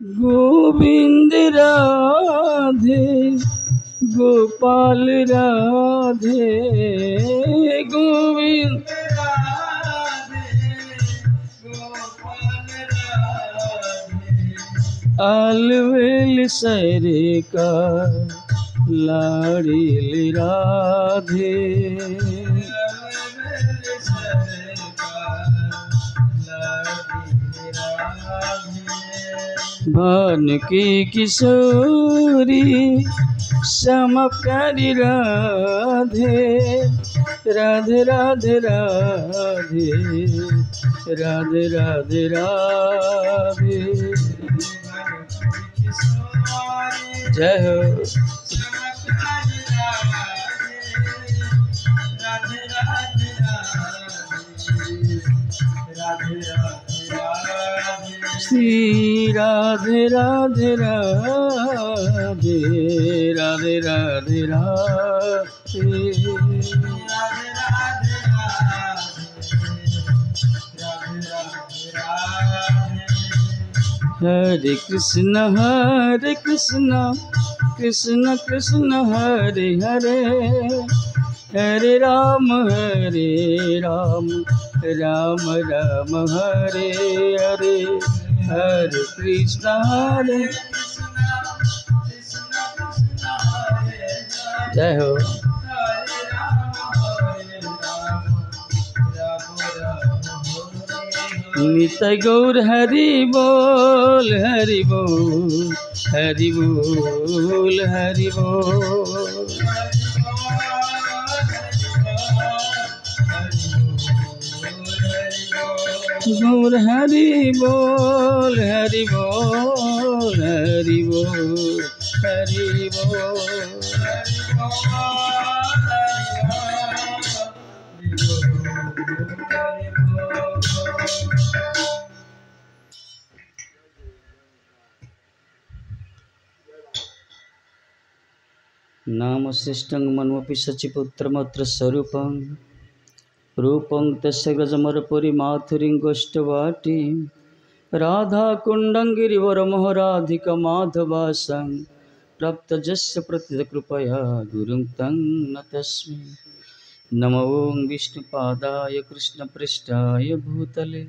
गोविंद राधे गोपाल राधे गोविंद अलवेल सरे का लाड़िल राधे भान की किशोरी समकारी राधे राधे राधे राधे राधे राधे राधे जय हो। श्री राधे राधे राधे राधे राधे राधे हरे कृष्ण कृष्ण कृष्ण हरे हरे हरे राम राम राम हरे हरे हरे कृष्ण जय हो। नित्य गौर हरि बोल हरि बोल हरि बोल हरि बोल गौर हरि बोल हरि बोल हरि बोल हरि बोल नाम श्रेष्ठं मन्वपि शचिपुत्रमत्र स्वरूपं रूपं तस्य गजमरपुरी माथुरीं गोष्ठवाटी राधाकुण्डं गिरिवरमोहराधिका माधवासं प्राप्तजस्य प्रतिकृपया गुरुं तं नतस्मि। नमो विष्णुपादाय कृष्णपृष्ठाय भूतले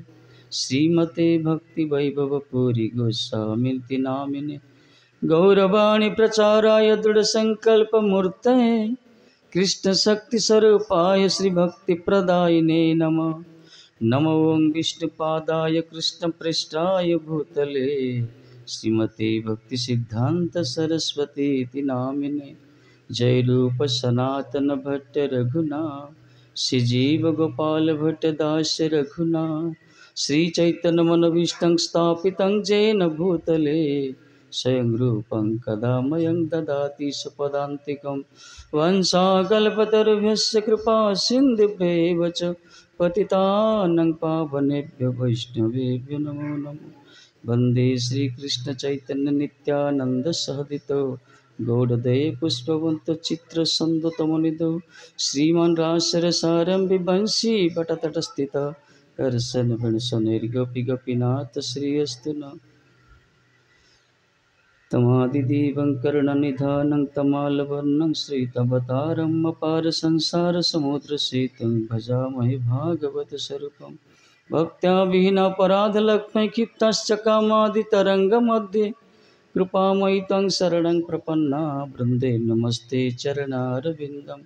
श्रीमते भक्तिवैभवपुरी गोस्वामीति नामिने गौरवाणी प्रचाराय दृढ़संकल्पमूर्तये कृष्णशक्तिस्वरूपाय श्रीभक्तिप्रदायिने नमः। नमो विष्णुपादाय कृष्णपृष्ठाय भूतले श्रीमते भक्तिसिद्धान्त सरस्वती नामिने जय रूप सनातन भट्ट रघुनाथ श्रीजीव गोपाल भट्ट दास रघुनाथ श्री चैतन्य मनोभीष्टं स्थापितं जेन भूतले स्वयं रूपं कदा मयं ददाति स्वपदान्तिकं वंशाकल्पतरुभ्यश्च कृपा सिन्धुभ्यैव च पतितानं पावनेभ्यो वैष्णवेभ्यो नमो नमः। वन्दे श्रीकृष्ण चैतन्य नित्यानंद सहदितो गौड़दये पुष्पवन्तो चित्रसन्दतमनिधौ श्रीमान् रासरसारम्भि वंशी भटतटस्थिता कर्षण वेणुसुनैर्गोपी गोपीनाथ श्रीयस्तु नः। तमादिदेवं कर्णनिधानं तमालवर्णं श्रीतवतारम् अपार संसार समुद्रसेतुं भजामहे भागवत स्वरूपं भक्त्या विहीनापराधलक्ष्मै क्षिप्तश्च कामादितरङ्गमध्ये कृपामयि त्वं शरणं प्रपन्ना वृन्दे नमस्ते चरणारविन्दं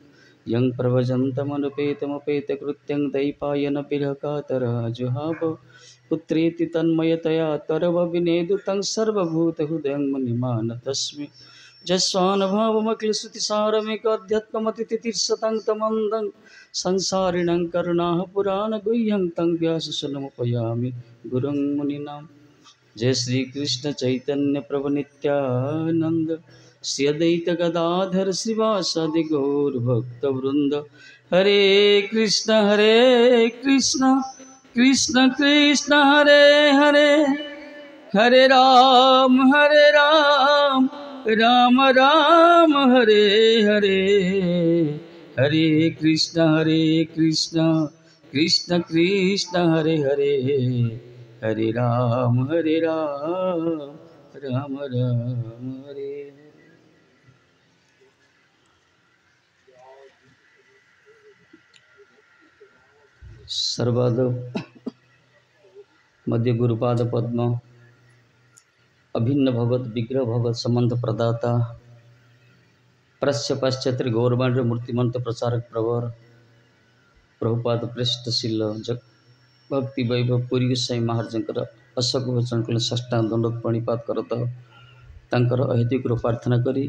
यं प्रव्रजन्तमनुपेतमपेतकृत्यं दैपायन विरहकातरः जुहाव पुत्रेति तन्मयतया तरवविनेदुतं सर्वभूतहृदयं मुनिमानतस्मि जस्वानुभावमखिलश्रुतिसारमेकाध्यात्ममतिथितीर्षतं तमन्दं संसारिणं करुणाः पुराणगुह्यं तं व्याससुनमुपयामि गुरुं मुनीनां। जय श्री कृष्ण चैतन्य प्रभु नित्यानंद श्री अद्वैत गदाधर श्रीवासादि गौर भक्त वृंद हरे कृष्ण कृष्ण कृष्ण हरे हरे हरे राम राम राम हरे हरे हरे कृष्ण कृष्ण कृष्ण हरे हरे हरे राम राम राम हरे सर्वाद मध्य गुरुपाद पद्म अभिन्न भगवत विग्रह भगवत संबंध प्रदाता प्रश्य पाश्चात्य गौरवाण्य मूर्तिमंत प्रचारक प्रवर प्रभुपाद पृष्ठशील जग भक्ति वैभव पुरी गोसाई महाराजंकर अशोक भजन कले षष्ठांग दंडोत प्रणिपात करत तांकर अहेतुक प्रार्थना करी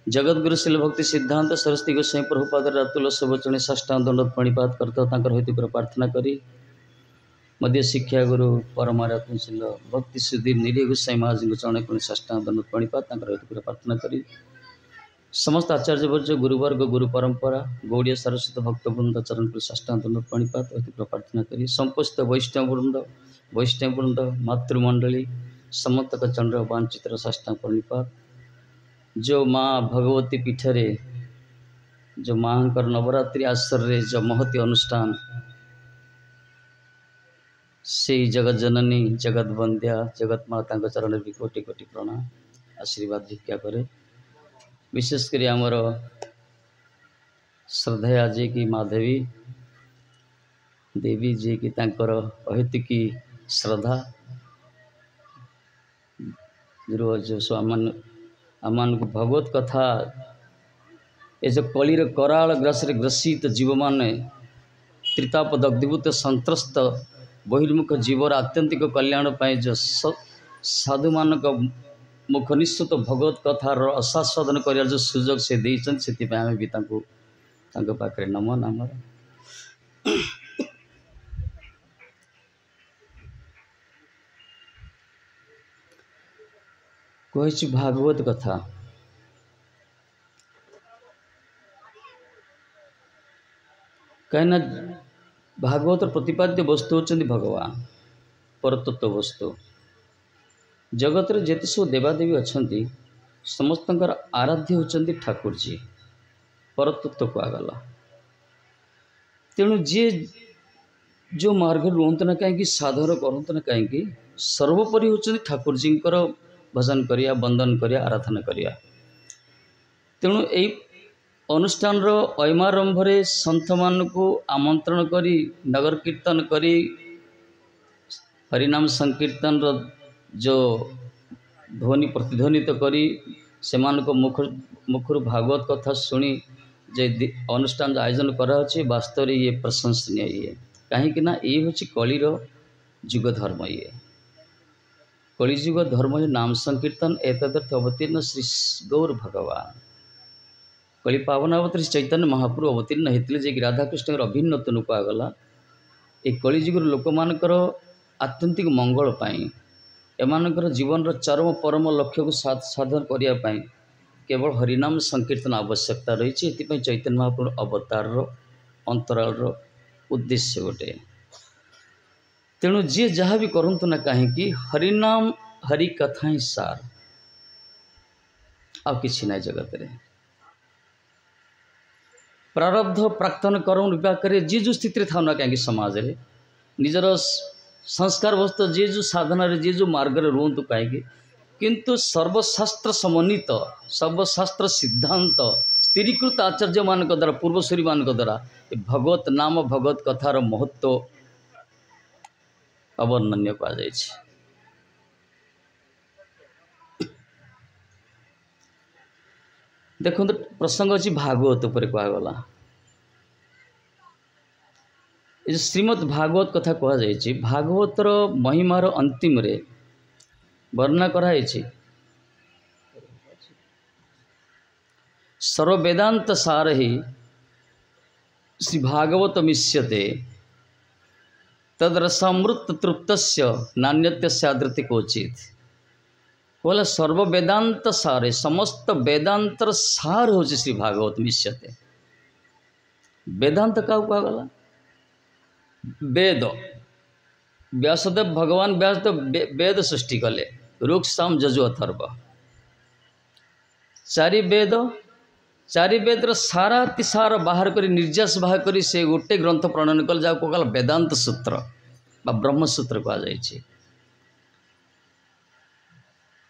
जगतगुरु शिल भक्ति सिद्धांत सरस्वती गोसाई प्रभुपाद रातुल सबचने षष्ठांग दंडोत प्रणिपात करत तांकर अहेतुक प्रार्थना करी मध्य शिक्षा गुरु परमात्मशील भक्ति सुधीर निरीह गोसाई महाराज चरण कले षष्ठांग दंडोत प्रणिपात तांकर अहेतुक प्रार्थना करी समस्त आचार्य वर्ज गुरुवर्ग गुरु परंपरा गौड़िया सरस्वती भक्तवृंद चरण कले षष्ठांग दंडोत प्रणिपात अहेतुक प्रार्थना करी संपोषित वैष्णव वृंद मातृमंडली समस्तक चंद्र वांचित्र षष्ठांग प्रणिपात जो माँ भगवती पीठरे जो माँ नवरात्रि आश्रय जो महती अनुष्ठान से जगत जननी जगत बंध्या जगत माता चरण भी कोटि कोटि प्रणाम आशीर्वाद भिक्षा करे विशेषकर आमर श्रद्धेया जी की माधवी देवी जी की तांकर अहेतुकी श्रद्धा जो स्वामान आमान को भगवत कथा ये जो कलिर कराल ग्रासरे ग्रसित जीव माने त्रिताप दग्धीभूत संत्रस्त बहिर्मुख जीवर आत्यंतिक कल्याण पाए जो साधु मानक मुख निश्चित भगवत कथार आस्वादन कर जो सुजोग से देते आम भी पाखे नम नाम कही भागवत कथा कहीं भागवत प्रतिपाद्य वस्तु होती भगवान परतत्व वस्तु जगत रे जेते सब देवादेवी अच्छा समस्त आराध्य होती ठाकुर जी परतत्व कहगला तेणु जी जो मार्ग रुहत ना कहीं साधन करत ना कहीं सर्वोपरि होती ठाकुर जी भजन करिया वंदन करिया आराधना करिया तेणु यही अनुष्ठान ऐमारंभ सन्थ मान को आमंत्रण करी नगर कीर्तन करी हरिनाम संकीर्तन जो ध्वनि प्रतिध्वनित करी से मुखर भागवत कथा शुणी जे अनुष्ठान आयोजन कराची वास्तव ये प्रशंसनीय ये कहीं ये हूँ कलिर जुग धर्म ये कलिजुग धर्म नाम संकीर्तन एतदर्थ अवतीर्ण श्री गौर भगवान कली पावनावत श्री चैतन्य महाप्रभु अवतीर्ण होते जे कि राधाकृष्ण अभिन्न तनु कहगला ये कलिजुगर लोक मानकर आत्यंतिक मंगल पाई एमानकर जीवन चरम परम लक्ष्य को साधन करने केवल हरिनाम संकीर्तन आवश्यकता रही है चैतन्य महाप्रभु अवतार अंतराल उद्देश्य गोटे तेणु जी जहाँ भी करंतु ना कहीं हरिनाम हरि कथा ही सार आ किसी ना जगत रे प्रारब्ध प्राक्तन कर्म करे जी जो स्थिति था ना कहीं समाज रे निजर संस्कार वस्तु जे जो साधना रे जे जो मार्ग रे रुहतु कहीं किंतु सर्वशास्त्र समन्वित सर्वशास्त्र सिद्धांत स्थिरीकृत आचार्य मान द्वारा पूर्वसूरी मान द्वारा भगवत नाम भगवत कथार महत्व अवर्णन्य कहुई देखो प्रसंग अच्छी भागवत उपर कहगला ये श्रीमद् भागवत कथा कहुई भागवतर महिमार अंतिम रे वर्णना कराई सर्ववेदांत सार ही श्री भागवत मिश्यते तद्रसामृत तृप्त नान्यत्य आदृति क्वचित बोला सर्ववेदांत सारे समस्त वेदांतर सार हो श्री भागवत मिश्यते वेदांत क्या कहगला वेद व्यासदेव भगवान व्यासदेव वेद सृष्टि कले ऋक् साम यजु अथर्व चारि वेद सारा तिसार बाहर कर निर्यास बाहर कर से गोटे ग्रंथ प्रणयन कले जहाँ कहला वेदांत सूत्र बा ब्रह्मसूत्र कहुई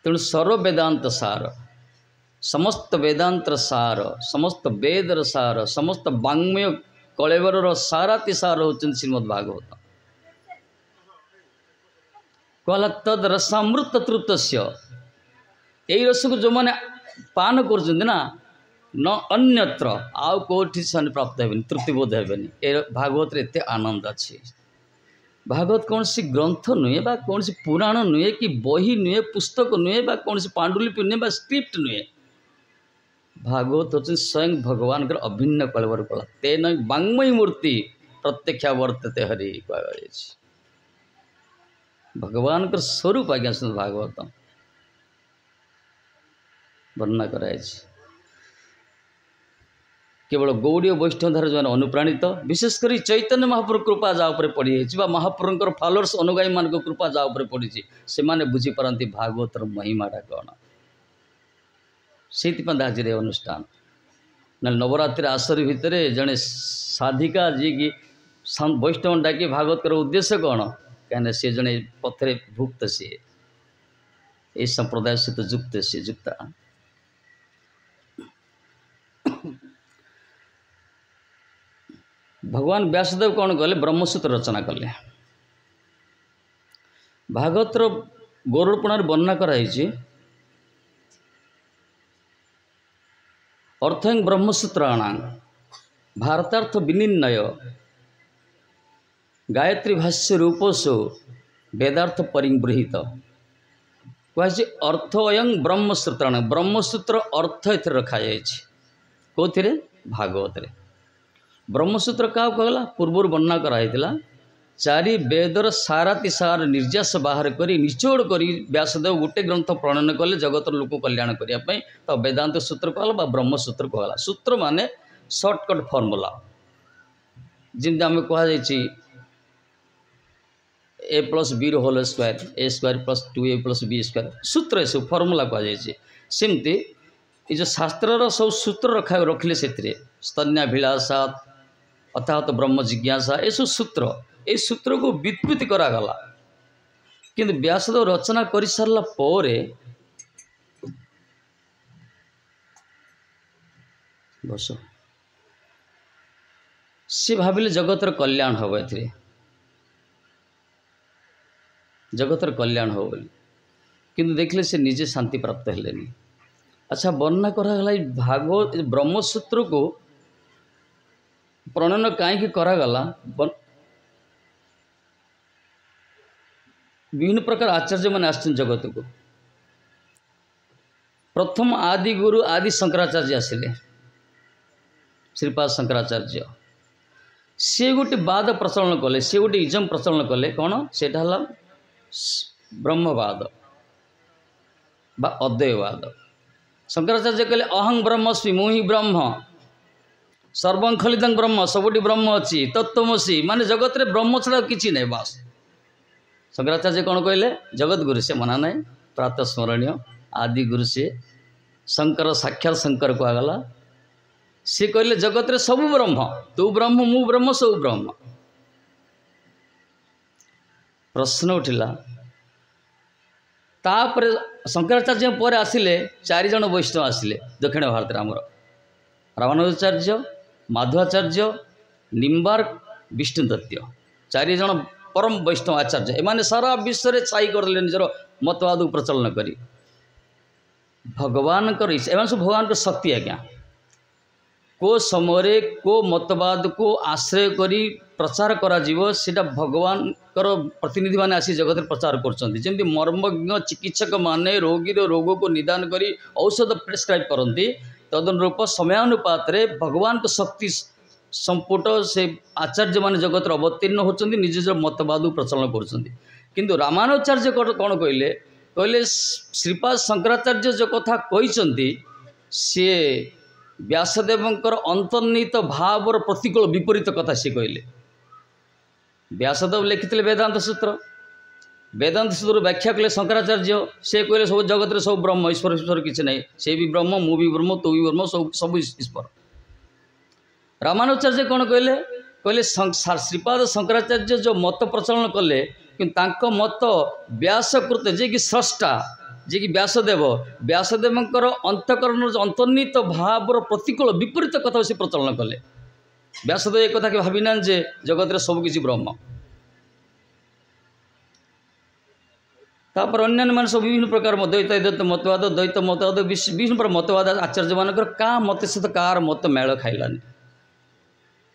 तेणु सर्व वेदांत सार, समस्त वेदांतर सार, समस्त वेदर सार, समस्त वाङ्मय कलेवर साराति सार होचन श्रीमद्भागवत। कहला तद रसामृत तृप्तस्य, यही रस को जो मैंने पान कर ना न अन्यत्र आउ कौटी से प्राप्त हेबेनि, तृप्तिबोध हेबेनि। ए भागवत रे एते आनंद अच्छी। भागवत कौन सी ग्रंथ नुहे बा कौन सी पुराण नुहे कि बही नुहे पुस्तक नुहे बा कौन सी पांडुलिपि नुहे बा स्क्रिप्ट नुहे। भागवत होचन स्वयं भगवान कर अभिन्न कलवर कला तेन वाङ्मयी मूर्ति प्रत्यक्षा वर्तते हरि कह भगवान कर स्वरूप आज्ञा सुन भागवत वर्णना कराई। केवल गौड़ी वैष्णव धारा जो अनुप्राणित विशेषकर चैतन्य महाप्रभु कृपा जहाँ पर पड़ी है महाप्रभुंर फॉलोअर्स अनुगामी मान कृपा जहाँ पर पड़ी से माने बुझीपारती भागवतर महिमाटा कौन। से आज अनुष्ठान ना नवरात्रि आसरी भितर जड़े साधिका जी की वैष्णव डाकी भागवत कर उद्देश्य कौन कहीं सी जड़े पथरे भुक्त सी ये संप्रदाय सहित युक्त सी युक्ता। भगवान व्यासदेव कौन कले ब्रह्मसूत्र रचना कले। भागवतर गौरवपुराण वर्णना कराई अर्थं ब्रह्मसूत्राणां भारतार्थ विनिर्णय गायत्री भाष्य रूपसु वेदार्थ परिगृहीत कहे अर्थ अयं ब्रह्मसूत्राणां ब्रह्मसूत्र अर्थ एथि रखा जाए कौन भागवत रे। ब्रह्मसूत्र क्या कहला पूर्व वर्णना कराइला चारि वेदर साराति सार निर्यास बाहर करी निचोड़ करी व्यासदेव गोटे ग्रंथ प्रणयन कले जगतर लोक कल्याण करने तो वेदांत सूत्र कहला ब्रह्मसूत्र कहला। सूत्र माने सर्टकट फर्मुला जमी आम कहुई ए प्लस बी होल स्क्वायर ए स्क्वायर प्लस 2a+b स्क्वायर सूत्र सब फर्मुला कहुई सेमती ये जो शास्त्र सब सूत्र रखिले से स्तन्याभिलाषा अर्थात ब्रह्म जिज्ञासा ये सब सूत्र ये सूत्र को व्युत्पत्ति करागला किंतु व्यासदेव रचना कर सारा पर बस सी भाविले जगतर कल्याण हम ए जगतर कल्याण हो बोली किंतु देखले से निजे शांति प्राप्त हेलेनी। अच्छा वर्णना करागला भागवत ब्रह्मसूत्र को प्रणयन कहीं करागला विभिन्न प्रकार आचार्य मैंने आस जगत को प्रथम आदि गुरु आदि शंकराचार्य आसिले श्रीपाद शंकराचार्य सी गोटे बाद प्रचलन कले सी गोटे इजम प्रचलन कले कौन से ब्रह्मवाद बा अद्वैतवाद। शंकराचार्य कहले अहं ब्रह्मस्मि मुहि ब्रह्म सर्वं खलिदं ब्रह्म सबुटी ब्रह्म अच्छी तत्वमसी माने जगत रे ब्रह्म छड़ा किसी नहीं बस। शंकराचार्य कौन कहले जगत गुरु से मना नहीं प्रातः स्मरणीय आदि गुरु से शंकर साक्षात शंकर कहगला सी कहले जगत रे सब ब्रह्म तू ब्रह्म मु ब्रह्म सब ब्रह्म। प्रश्न उठिला तापर शंकराचार्य पर आसिले चारि जन वैष्णव आसिले दक्षिण भारत आमर रामानुजाचार्य माधवाचार्य निम्बार्क विष्णुदत्त चारि जन परम वैष्णव आचार्य एमाने सारा विश्व में छाई करदे निजर मतवाद प्रचलन करी भगवान सब भगवान का शक्ति आज्ञा को समय को मतवाद को आश्रय करी प्रचार करा जीवो सेटा भगवान कर प्रतिनिधि माने आसी जगत प्रचार करछन्ति मर्मज्ञ चिकित्सक माने रोगी रोग को निदान करी औषध प्रेस्क्राइब करती तदनुरूप समयानुपात रे भगवान को शक्ति संपुट से आचार्य मान जगत अवतीर्ण होती निज मतवाद प्रचलन कर रामानुजाचार्य कौन कहले कहले श्रीपाद शंकराचार्य जो कथा कहते सी व्यासदेवंकर अंतर्निहित भावर प्रतिकूल विपरीत कथा सी कहले। व्यासदेव लिखिते वेदांत सूत्र व्याख्या कले शंकराचार्य से कहले सब जगत रे सब ब्रह्म ईश्वर ईश्वर किसी नहीं से भी ब्रह्म मु भी ब्रह्म तू भी ब्रह्म सब ईश्वर। रामानुजाचार्य कौन कहले कहले श्रीपाद शंकराचार्य जो मत प्रचलन कले कि मत व्यासकृत जे कि स्रष्टा जे कि व्यासदेव व्यासदेवंकर अंतकरण अंतर्निहित भावर प्रतिकूल विपरीत कथा से प्रचलन कले। व्यासदेव एक कथा के भावी ना जे जगत रे सब किछि ब्रह्म। तापर अन्य मान सब विभिन्न प्रकार द्वैत मतवाद विभिन्न प्रकार मतवाद आचार्य मानकर का मत सहित कार मत मेल खाइलानी।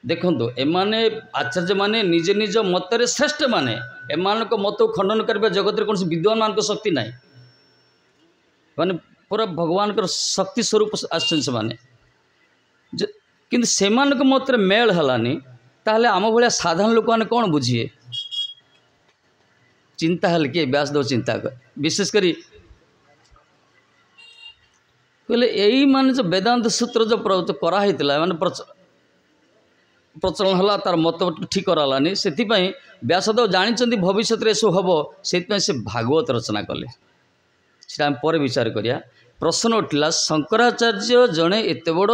देखो एमाने आचार्य माने निज निज मतरे श्रेष्ठ माने एमान मत को खंडन करबा जगत रे कौन विद्वान मान को शक्ति नाई माने पूरा भगवान को शक्ति स्वरूप आश्चर्य माने किंतु सेमान को मत रे मेल हलानी ताहले आम भलिया साधारण लोक माने कौन बुझिए चिंता हल किए व्यासदेव चिंता कर विशेष करी कहले यही मान जो वेदांत सूत्र जो कराही माने प्रचलन हला तार मत ठीक करालानी से व्यासदेव जानी भविष्य में सब हम से भागवत रचना कले से पर विचार करिया। प्रश्न उठला शंकराचार्य जड़े एत बड़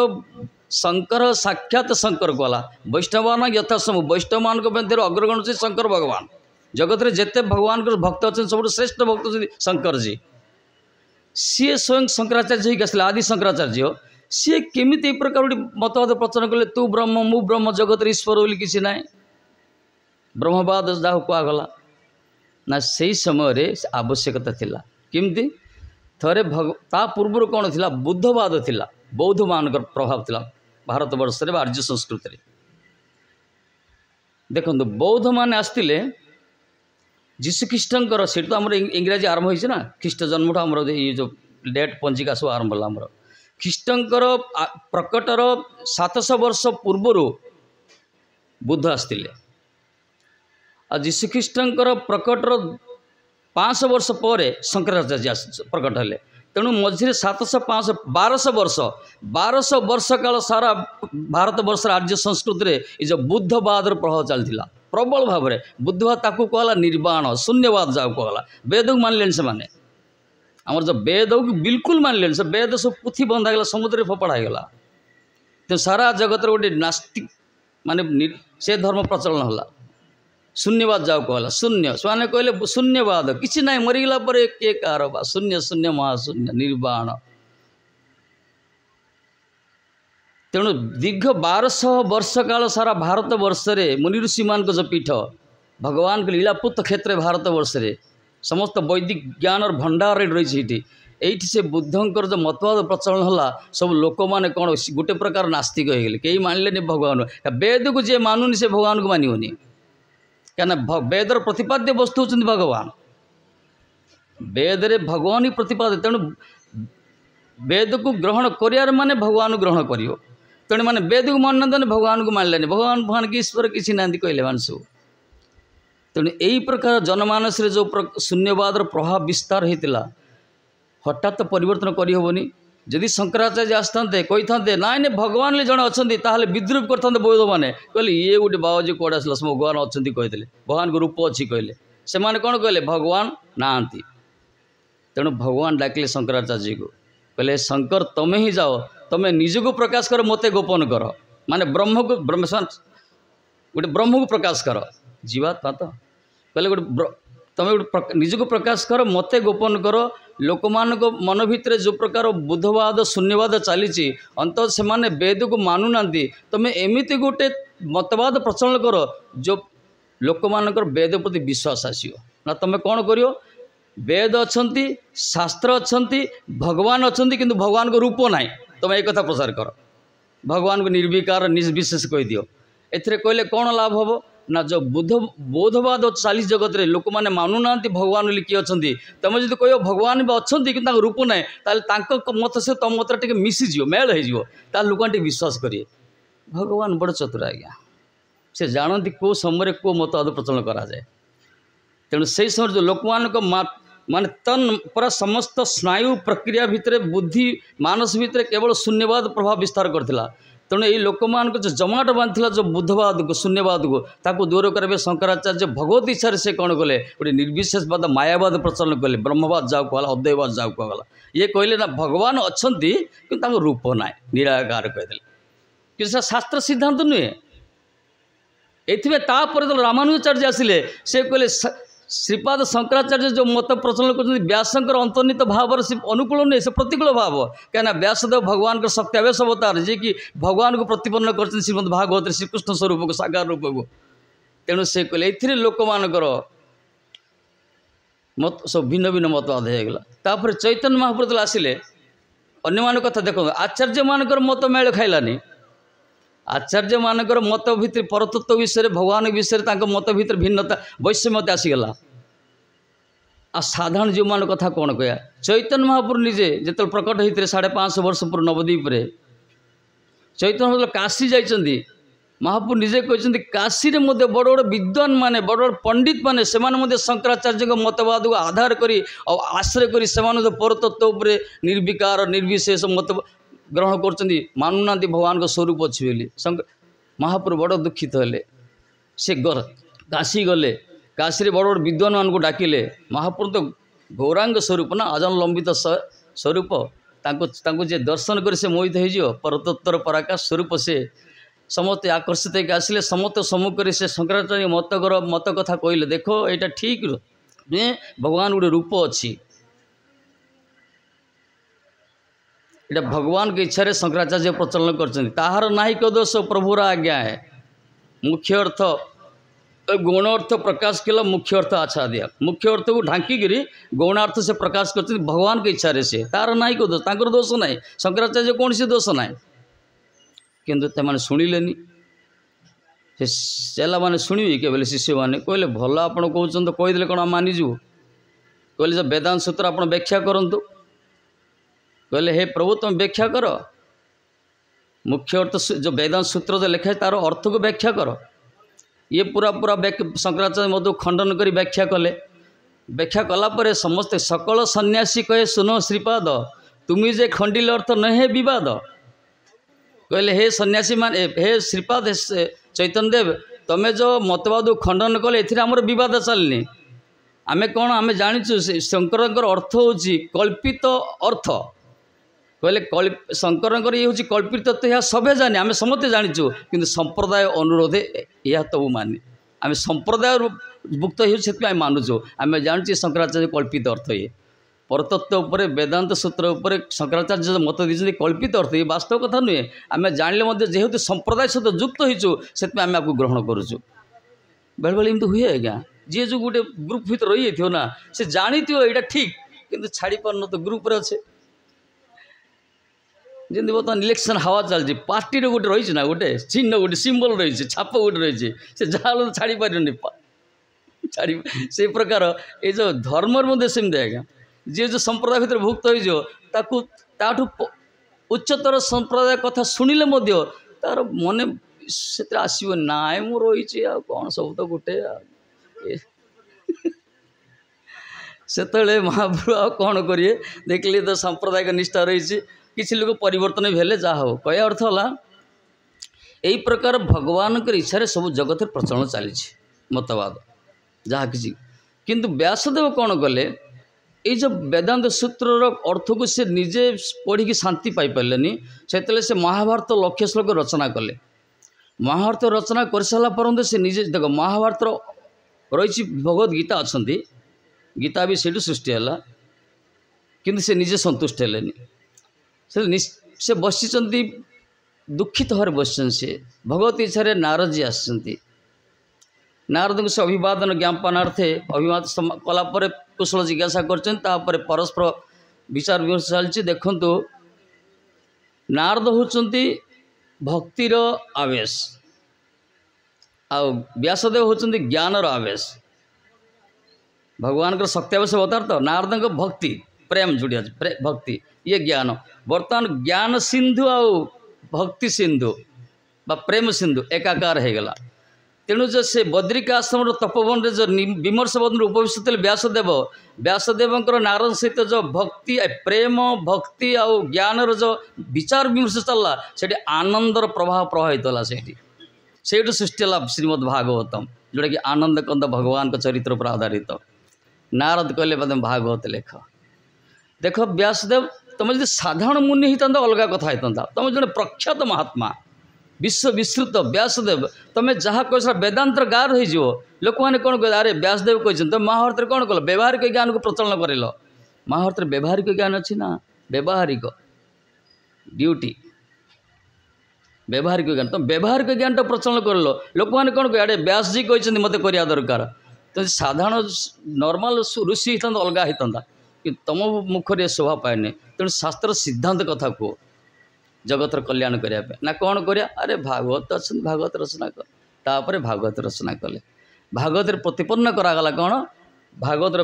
शंकर साक्षात शंकर कहला वैष्णवान यथासमूह वैष्णव मान मध्य अग्रगण से शंकर भगवान जगत रे जेते भगवान को भक्त अच्छा सब श्रेष्ठ भक्त अच्छे शंकर जी सी स्वयं शंकराचार्य ही आसले आदि शंकराचार्य सी केमी प्रकार मतवाद प्रचार कले तू ब्रह्म मु ब्रह्म जगत ईश्वर बोली किसी ना ब्रह्मवाद जहाँ कहगला ना से समय आवश्यकता थिला केमती थरे ता पूर्व कौन थिला बुद्धवाद थिला बौद्ध मान प्रभाव थिला भारत वर्ष रे आर्य संस्कृति देखो बौद्ध मान आसते जीशुख्रीष्टर से तो आम इंग्राजी आरंभ होती ना ख्रीष्ट जन्म आम ये जो डेट पंजिका सब आरंभ है आमर ख्रीष्टर प्रकटर 700 वर्ष पूर्वर बुद्ध आसते आ जीशुख्रीष्टर प्रकटर 500 वर्ष पर शंकराचार्य प्रकट हेले तेणु मझे 700 1200 वर्ष काल सारा भारत वर्ष आर्य संस्कृति में जो बुद्धवाद प्रभाव चलता प्रबल भाव में बुद्धवाद ताकू कहला निर्वाण शून्यवाद जहाँ कहला वेद को मानले से माने आमर जो वेद को बिल्कुल मानले से वेद सब पुथी बंधागला समुद्र फपड़ागला तो सारा जगत गोटे नास्तिक माने से धर्म प्रचलन होला शून्यवाद जाओ कहला शून्य से कहले शून्यवाद किसी ना मरीगला पर के कार शून्य शून्य महाशून्य निर्वाण तेणु दीर्घ 1200 वर्ष काल सारा भारत वर्ष रे मुनि ऋषि मान जो पीठ भगवान के लीलापुत क्षेत्र भारत वर्ष रे समस्त वैदिक ज्ञान और भंडार रही एठी से बुद्धंकर जो मतवाद प्रचलन होला सब लोक माने कौन गोटे प्रकार नास्तिक हो गले कई मानले भगवान वेद को जे मानुनी से भगवान को मानिवनी क्या वेदर प्रतिपाद्य वस्तु होती भगवान वेद रे भगवान ही प्रतिपाद्य तेणु वेद को ग्रहण कर माने भगवान को ग्रहण करियो तेणु माने वेद को मान ना भगवान को मानले भगवान भगवान के ईश्वर किसी ना कहले मान सब तेणु यही प्रकार जनमानस जो शून्यवाद प्रभाव विस्तार होता हठात तो परिवर्तन करहबनी जदि शंकराचार्य आसते कही था ना ना भगवान जड़े अच्छा ताहले विद्रूप करते बौद्ध मैंने कहले ये गोटे बाबाजी कौड़े आसला भगवान अच्छा कहते भगवान को रूप अच्छी कहले से कौन कहले भगवान नाहंती तेणु भगवान डाकिले शंकराचार्य को कहले शंकर तमें ही जाओ तमें निजको प्रकाश कर मते गोपन कर माने ब्रह्म को गोटे ब्रह्म को प्रकाश कर जीवात्मा तो कहले गोटे तमें गोटे निजको प्रकाश कर मते गोपन कर लोक मान मन भितर जो प्रकार बुद्धवाद शून्यवाद चली अंत से माने वेद को मानुना तमें एमती गोटे मतवाद प्रचलन कर जो लोक मान वेद प्रति विश्वास आसो ना तुम कौन कर वेद अच्छा शास्त्र अच्छा भगवान अच्छा किंतु भगवान को रूप ना तुम एक कथा प्रचार कर भगवान को निर्विकार निर्विशेष कह दियो एथरे कहले कौन लाभ हम ना जो बौद्धवाद चली जगत रे लोक मैंने मानुना भगवान बोली किए अच्छा तुम जो कह भगवान भी अच्छा कि रूप ना ताल मत से तुम मत टे मिसीज मेल हो लोक विश्वास करेंगे भगवान बड़ चतुर आज्ञा से जानती कौ समय कौ मतवाद प्रचलन कराए तेणु से समय जो लोक मान तन पूरा समस्त स्नायु प्रक्रिया भितर बुद्धि मानस भितर केवल शून्यवाद प्रभाव विस्तार करथिला तेणु ये लोक मान जो जमाट बांधला जो बुद्धवाद को शून्यवाद को ताकू दूर करेंगे शंकराचार्य भगवत इच्छा से कौन कले गोटे निर्विशेषवाद मायावाद प्रचलन कले ब्रह्मवाद जाऊ कहला अद्वैतवाद जाऊ कहला ये कहले ना भगवान अच्छा कि रूप ना निराकार कहदे कि शास्त्र सिद्धांत नुहे एथि रामानुजाचार्य आसिले से कहले श्रीपाद शंकराचार्य जो मत प्रचलन कर व्यासंकर अंतर्निहित भाव से अनुकूल नहीं से प्रतिकूल भाव कहीं व्यासदेव भगवान शक्त्यावेश अवतार जी कि भगवान को प्रतिपन्न कर श्रीमद भागवत श्रीकृष्ण स्वरूप को साकार रूप को तेणु से कहले ए लोक मानकर मत सब भिन्न भिन्न मतवाद होगा। चैतन्य महाप्रभु आसिले अन्य कथा देखो आचार्य मानकर मत मेल खाइलानी आचार्य मानकर मत भितर परतत्व विषय भगवान विषय मत भितर भिन्नता वैषम्यता आसीगला आ साधारण जीव मान कथा कौन कह चैतन्य महाप्रभु निजे जो प्रकट होते 550 वर्ष पूर्व नवद्वीप चैतन्य महाप्रभु काशी जाइछन्ति महाप्रभु निजे कहते काशी में बड़ बड़ विद्वान माने बड़ बड़ पंडित माने से शंकराचार्य मतवाद को आधार करी और आश्रय करी से परतत्व निर्विकार निर्विशेष मत ग्रहण कर मानुना भगवान स्वरूप अच्छी बोली महाप्रभु बड़ दुखित हेले से काशी गले काशी बड़ बड़ विद्वान मान को डाकिले महाप्रभु तो गौरांग स्वरूप ना अजन लंबित स्वरूप जे दर्शन कर मोहित हो परतत्वर पराकाश स्वरूप से समस्त आकर्षित होकर आसिले समस्त सम्मुख से शंकराचार्य मत कथा कहले देखो यहाँ ठीक भगवान गोटे रूप अच्छी इटा भगवान की इच्छा शंकराचार्य प्रचलन कर नायिक दोष प्रभुर आज्ञा है मुख्य अर्थ गौण अर्थ प्रकाश कला मुख्य अर्थ आच्छा दिया मुख्य अर्थ को ढांकीक गौणार्थ से प्रकाश कर भगवान की इच्छा से तार नायिक दोष तांकर दोष ना शंकराचार्य कौन सी दोष ना किंतु तेमाने शुणिलेनी से चेला मैंने शुणवे के बोले शिष्य मैंने कहले भल आप कहते तो कहीदे कौन मानिजु कहले जो वेदांत सूत्र आप व्याख्या करूँ कहले हे प्रभु तुम व्याख्या कर मुख्य अर्थ जो वेदांत सूत्र जो लिखा है तार अर्थ को व्याख्या कर ये पूरा पूरा शंकराचार्य मधु खंडन कर व्याख्या कले व्याख्या कलापर समस्ते सकल सन्यासी कहे सुनो श्रीपाद तुम्हें जे खंडिल अर्थ न है विवाद कहले हे सन्यासी मान हे श्रीपाद चैतन्य देव तुम्हें जो मतवाद खंडन कले एमर बद चलनी आमे कौन आमे जाचु शंकर अर्थ हूँ कल्पित अर्थ कहले शंकर ये हूँ कल्पित तत्व यह सभे जाने आम समस्ते जाचु कि संप्रदाय अनुरोधे यह तब माने आम संप्रदाय भुक्त हो मानुचु आम जानचे शंकराचार्य कल्पित अर्थ ये परतत्व उपर वेदांत सूत्र उपर शंकराचार्य मत दी कल्पित अर्थ ये वास्तव कथा नुहे आम जाने जेहेतु संप्रदाय सहित युक्त होचु से आम आपको ग्रहण करुचु बेले बेले एमती हुए आज्ञा जी जो गोटे ग्रुप भर रही थो ना से जानी थो यहाँ ठीक किंतु छाड़ी पार तो ग्रुप अच्छे जमी बर्तमान इलेक्शन हवा चलती पार्टी गोटे रही ना गोटे चिन्ह गोटे सिंबल रही छाप गोटे रही से जहाँ तो छाड़ी पारे छाड़ी से प्रकार ये जो धर्म मध्य सेमती आज्ञा जी जो संप्रदाय भर भुक्त हो उच्चतर संप्रदाय कथा शुणिले तार मन से आसो ना मु रही कौन सब तो गोटे से महाप्रभु कौन करिए देखिए तो सांप्रदायिक निष्ठा रही किसी लोग परिवर्तन भी हेले जा हो कह अर्थ है यही प्रकार भगवान इच्छा सब जगत प्रचलन चली मतवाद जहाँ किसी किंतु व्यासदेव कौन कले ये जो वेदांत सूत्र अर्थ को से निजे पढ़ी शांति पाई पारे से महाभारत लक्ष्य श्लोक रचना कले महाभारत रचना कर सारा पर से निजे देख महाभारत रही भगवद गीता अच्छा गीता भी से सृष्टि है किंतु से निजे संतुष्ट हेलेनी से बसी दुखित भाव बस से भगवत इच्छा नारद जी आसती नारद को से अभिवादन ज्ञापनार्थे अभिवादन कलापर कुशल जिज्ञासा कर परस्पर विचार विमर्श चलती देखु नारद होती भक्तिर आवेश आ व्यासदेव होती ज्ञानर आवेश भगवान शक्त्यावेश अवतार तो नारद भक्ति प्रेम जुड़िया भक्ति ये ज्ञान बर्तमान ज्ञान सिंधु आ भक्ति सिंधु बा प्रेम सिंधु एकाकार हो गला तेणु जो से बद्रिका आश्रम तपोवन जो विमर्श बदन उपविष्ट व्यासदेव व्यासदेव नारद सहित जो भक्ति प्रेम भक्ति आ ज्ञान जो विचार विमर्श चलला से आनंदर प्रभाव प्रभावित होला से सृष्टि है श्रीमद् भागवतम जोटा कि आनंद कंद भगवान का चरित्र पर आधारित नारद कहले भागवत लेख देख व्यासदेव तुम जो साधारण मुनि होता अलग कथा होता तुम जो प्रख्यात महात्मा विश्व विस्तृत व्यासदेव तुम्हें जहाँ कह वेदांतर गार हो लोक मैंने कौन कह अरे व्यासदेव कहते तुम महाभारत कौन कल व्यवहारिक ज्ञान को प्रचलन कर महाभारत व्यवहारिक ज्ञान अच्छी ना व्यवहारिक ड्यूटी व्यवहारिक ज्ञान तुम व्यवहारिक ज्ञान तो प्रचलन कर लोक मैंने कौन कह अरे व्यास जी कहते मत करवा दरकार तो साधारण नॉर्मल ऋषि होता अलग होता कि तुम मुखर शोभा पाए तेणु शास्त्र सिद्धांत कथा कह जगतर कल्याण करने ना कौन करिया अरे भागवत अच्छा भागवत रचना कर भागवत रचना कले भागवत प्रतिपन्न करागला कौन भागवतर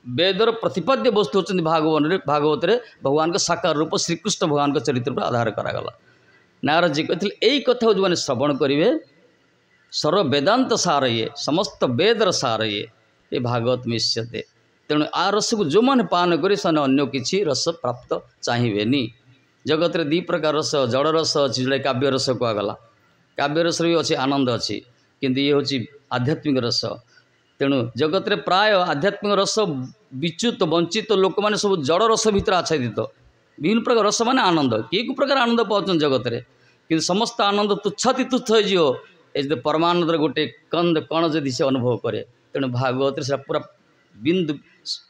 वेदर प्रतिपाद्य वस्तु होती भागवत भगवान का साकार रूप श्रीकृष्ण भगवान का चरित्र पर आधार करागला नारद जी कहते यही कथा जो मैंने श्रवण करेंगे सर्व वेदांत सार ये समस्त वेदर सार ये भागवत मिश्यते तेणु आ रस को जो मैंने पान करे अन्य किसी रस प्राप्त चाहिए जगत रे दी प्रकार रस जड़ रस अच्छी जोटा काव्य रस कहगला काव्य रस भी अच्छी आनंद अच्छी किंतु ये हूँ आध्यात्मिक रस तेणु जगत रे प्राय आध्यात्मिक रस विच्युत वंचित लोक मैंने सब जड़ रस भीतर आच्छादित विभिन्न प्रकार रस माने आनंद कि प्रकार आनंद पाँच जगत रे किंतु समस्त आनंद तुच्छाति तुच्छ हो परमानंद गोटे कंद कण जदि से अनुभव करे तेणु भागवत से पूरा बिंदु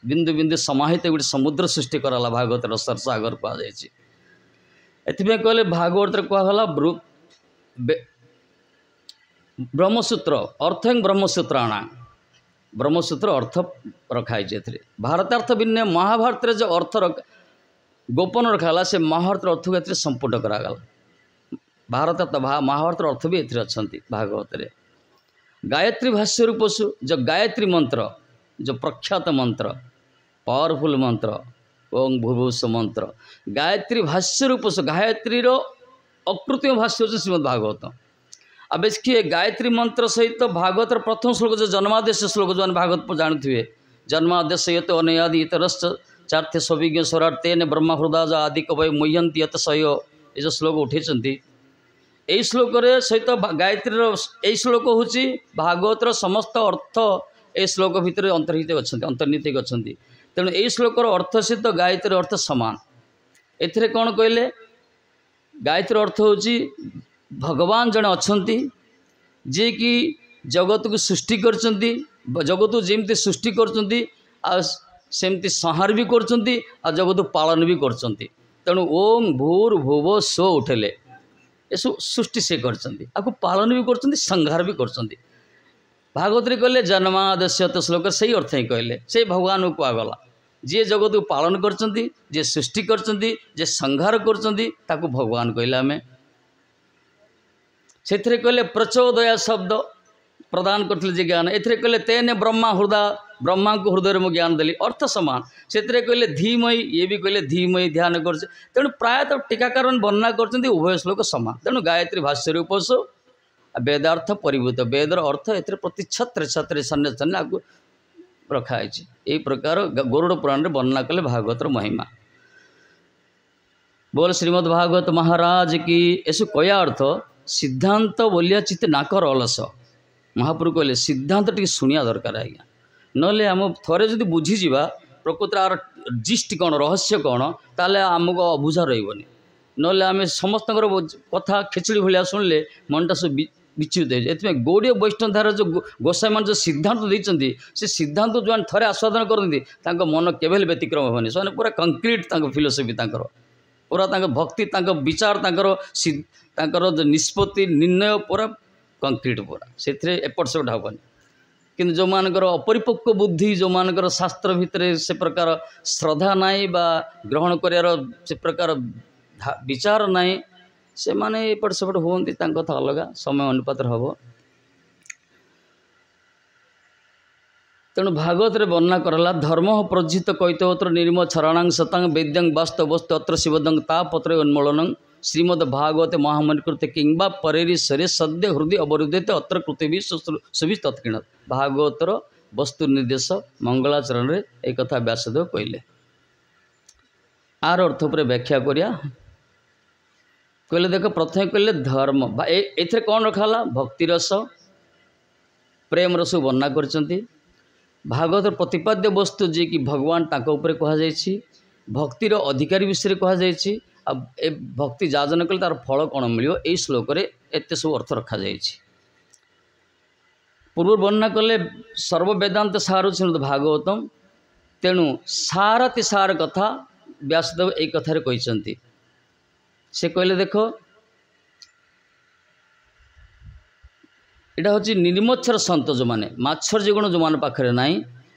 बिंदु बिंदु समाहित गोटे समुद्र सृष्टि कराला भागवत रसर सागर कहुई एथि कहले भागवत कहला ब्रह्मसूत्र अर्थ ब्रह्मसूत्राणा ब्रह्मसूत्र अर्थ रखाई भारतार्थ विनय महाभारत जो अर्थ गोपन रखाला से महाभारत अर्थ को संपुट करागला भारत महाभारत अर्थ भी एथि अच्छा भागवत गायत्री भाष्य रूपसु जो गायत्री मंत्र जो प्रख्यात मंत्र पावरफुल मंत्र ओं भूभुस मंत्र गायत्री भाष्य रूपसु गायत्री अकृत्रिम भाष्य होती श्रीमद् भागवत अब देखिए गायत्री मंत्र सहित भागवत प्रथम श्लोक जो जन्मादेश श्लोक जो भागवत पर जानते जन्मादेश यत अनयादि इतरश्च चार्थे सविज्ञ स्वरार्थे ने ब्रह्मा हृदय आदि कवय मुह्यंती यत सह्य ये जो श्लोक उठे यही श्लोक सहित गायत्री यही श्लोक हूँ भागवतर समस्त अर्थ ए श्लोक भितर अंतर्हित अंतर्निहित अच्छा तेणु यही श्लोकर अर्थ सहित गायत्री अर्थ सामान एथिरे कौन कहले गायत्री अर्थ हूँ भगवान जड़े अच्छा जी कि जगत को सृष्टि कर जगत को जमी सृष्टि करमती संहार भी कर जगत पालन भी कर तेणु ओम भूर भुव स्व उठेले ये सृष्टि से कर पालन भी कर संहार भी कर भागवत कहले जन्मादस्य तो श्लोक से ही अर्थ ही कहले से भगवान को कहगला जी जगत को पालन कर सृष्टि कर संहार कर भगवान कहले आम से कहले प्रचोदया शब्द प्रदान करते ज्ञान एथरे कहले तेने ब्रह्मा हृदय ब्रह्मा को हृदय में ज्ञान देली अर्थ समान से कहले धीमयी ये भी कहले धीमयी ध्यान कर तेणु प्रायतः टीकाकार वर्णना कर उभय श्लोक समान तेणु गायत्री भाष्य रूपसु वेदार्थ परिभूत वेदर अर्थ ए प्रति छत्र छत्र सन्ने सन्ने आपको रखाई यही प्रकार गरुड़ पुराण में वर्णना कले भागवतर महिमा बोल श्रीमद् भागवत महाराज की ऐसे कया अर्थ सिद्धांत बोलिया चित्त नाकर अलस महाप्रभु कहले सिद्धांत टी शुणिया दरकार आज्ञा नले आम थरे जदि बुझीजा प्रकृत आर जिस्ट कौन रहस्य कौन ताले आमको अबुझा रही नले आम समस्त कथा खेचड़ी भाया शुणिले मनटा सब विच्युत हो गौड़ीय वैष्णवधार जो गोसाई मान जो सिद्धांत देते से सिद्धांत जो थे आस्वादन करते मन केवल व्यतिक्रम होनी से पूरा कंक्रीट फिलोसफी पूरा भक्ति विचार जो निष्पत्ति निर्णय पूरा कंक्रीट पूरा से एपट सेपट हेनी कि जो मानकर अपरिपक्व बुद्धि जो मानकर शास्त्र भितर से प्रकार श्रद्धा नाई बा ग्रहण कर से प्रकार विचार नाई से माने एपट सेपट होती कथा अलग समय अनुपात हम तेणु भागवत वर्णना करला धर्म प्रज्जित कैतवत्र निर्म क्षराणांग शतांग वेद्यंग वास्तव वस्तु अत्र शिवदंग तापत्र उन्मूलनं श्रीमद् भागवत महामनिकृत किंबा परेरीश्वरे सद्य हृदय अवरुद्धित अत्र कृति सुभी तत्किण भागवतर वस्तु निर्देश मंगलाचरण रे एक कथा व्यासदेव कहले आर अर्थ पर व्याख्या करिया कहले देख प्रथम कहले धर्म एथरे कौन रखाला भक्ति रस प्रेम रस वर्णना करचंती भागवत प्रतिपाद्य वस्तु जी कि भगवान ताको ऊपर कहा जायछि भक्तिर अधिकारी विषय कहा जायछि अब ए भक्ति जाजन कले तार फल कौन मिल यही श्लोक एत सब अर्थ रखा जाए। पूर्व वर्णना कले सर्व वेदांत सार श्रीमद् भागवतम तेणु साराति सार कथा व्यासदेव यही कथार कहते से कहले देख यहाँ हूँ निर्मच्छर संत जो मैंने माछर जीवन जो मान पाखे ना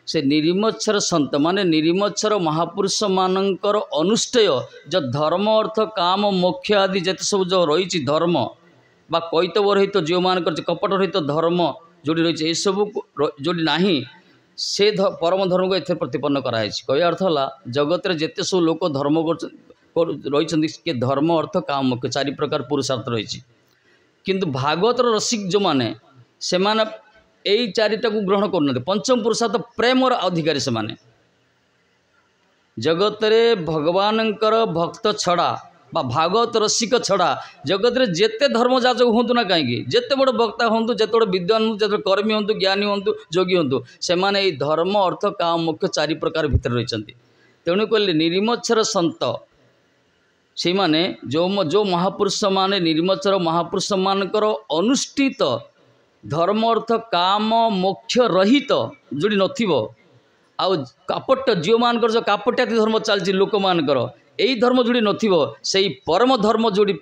से निर्मच्छर संत माने निर्मच्छर महापुरुष मानकर अनुष्ठेय जो धर्म अर्थ काम मोक्ष आदि जिते सब जो रही धर्म बा कैतव रहित जो मान कपट रहित धर्म जोड़ी रही सब जोड़ी ना से परम धर्म को एथे प्रतिपन्न कराई। कह अर्थ है जगत में जिते सब लोक धर्म रही धर्म अर्थ काम मोक्ष चारि प्रकार पुरुषार्थ रही किंतु भागवतर रसिक जो माने से माने यही चारिटा को ग्रहण करना पंचम पुरुषार्थ प्रेमर अधिकारी से माने जगत रे भगवानंकर भक्त छड़ा बा भागवत रसिक छड़ा जगत रे जेते धर्म जाजक हूँ ना कहीं जेते बड़ वक्ता हूँ जिते बड़ विद्वान हूँ जिते कर्मी हूँ ज्ञानी हूँ जोगी हूँ से माने धर्म अर्थ काम मुख्य चारि प्रकार भितर रही तेणु कहले निर्मच्छर संत से माने जो महापुरुष माने निर्मच्छर महापुरुष मानकर अनुष्ठित धर्म अर्थ काम मोक्ष रहित जोड़ी नथिबो आउ कापट जीव मानकर जो कापट्याति धर्म चलती लोक मानकर यही धर्म जोड़ी नथिबो सेही परम धर्म जोड़ी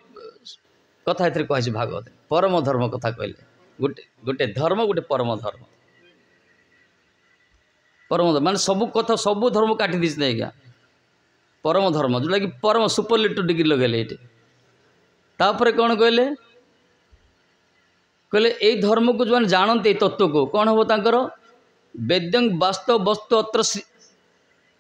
कथा एथरे कहै छै भागवत परम धर्म कथा कहले गोटे गोटे धर्म गोटे परम धर्म माने सब कथा सब धर्म काटी दिस नै आज्ञा परम धर्म जोटा कि परम सुपरलेटिव डिग्री लगेले ये तापर कौन कहले कहले यही धर्म को जो जानते तत्व को कौन हम तांकर वेद्यं वास्तव वस्तु अत्र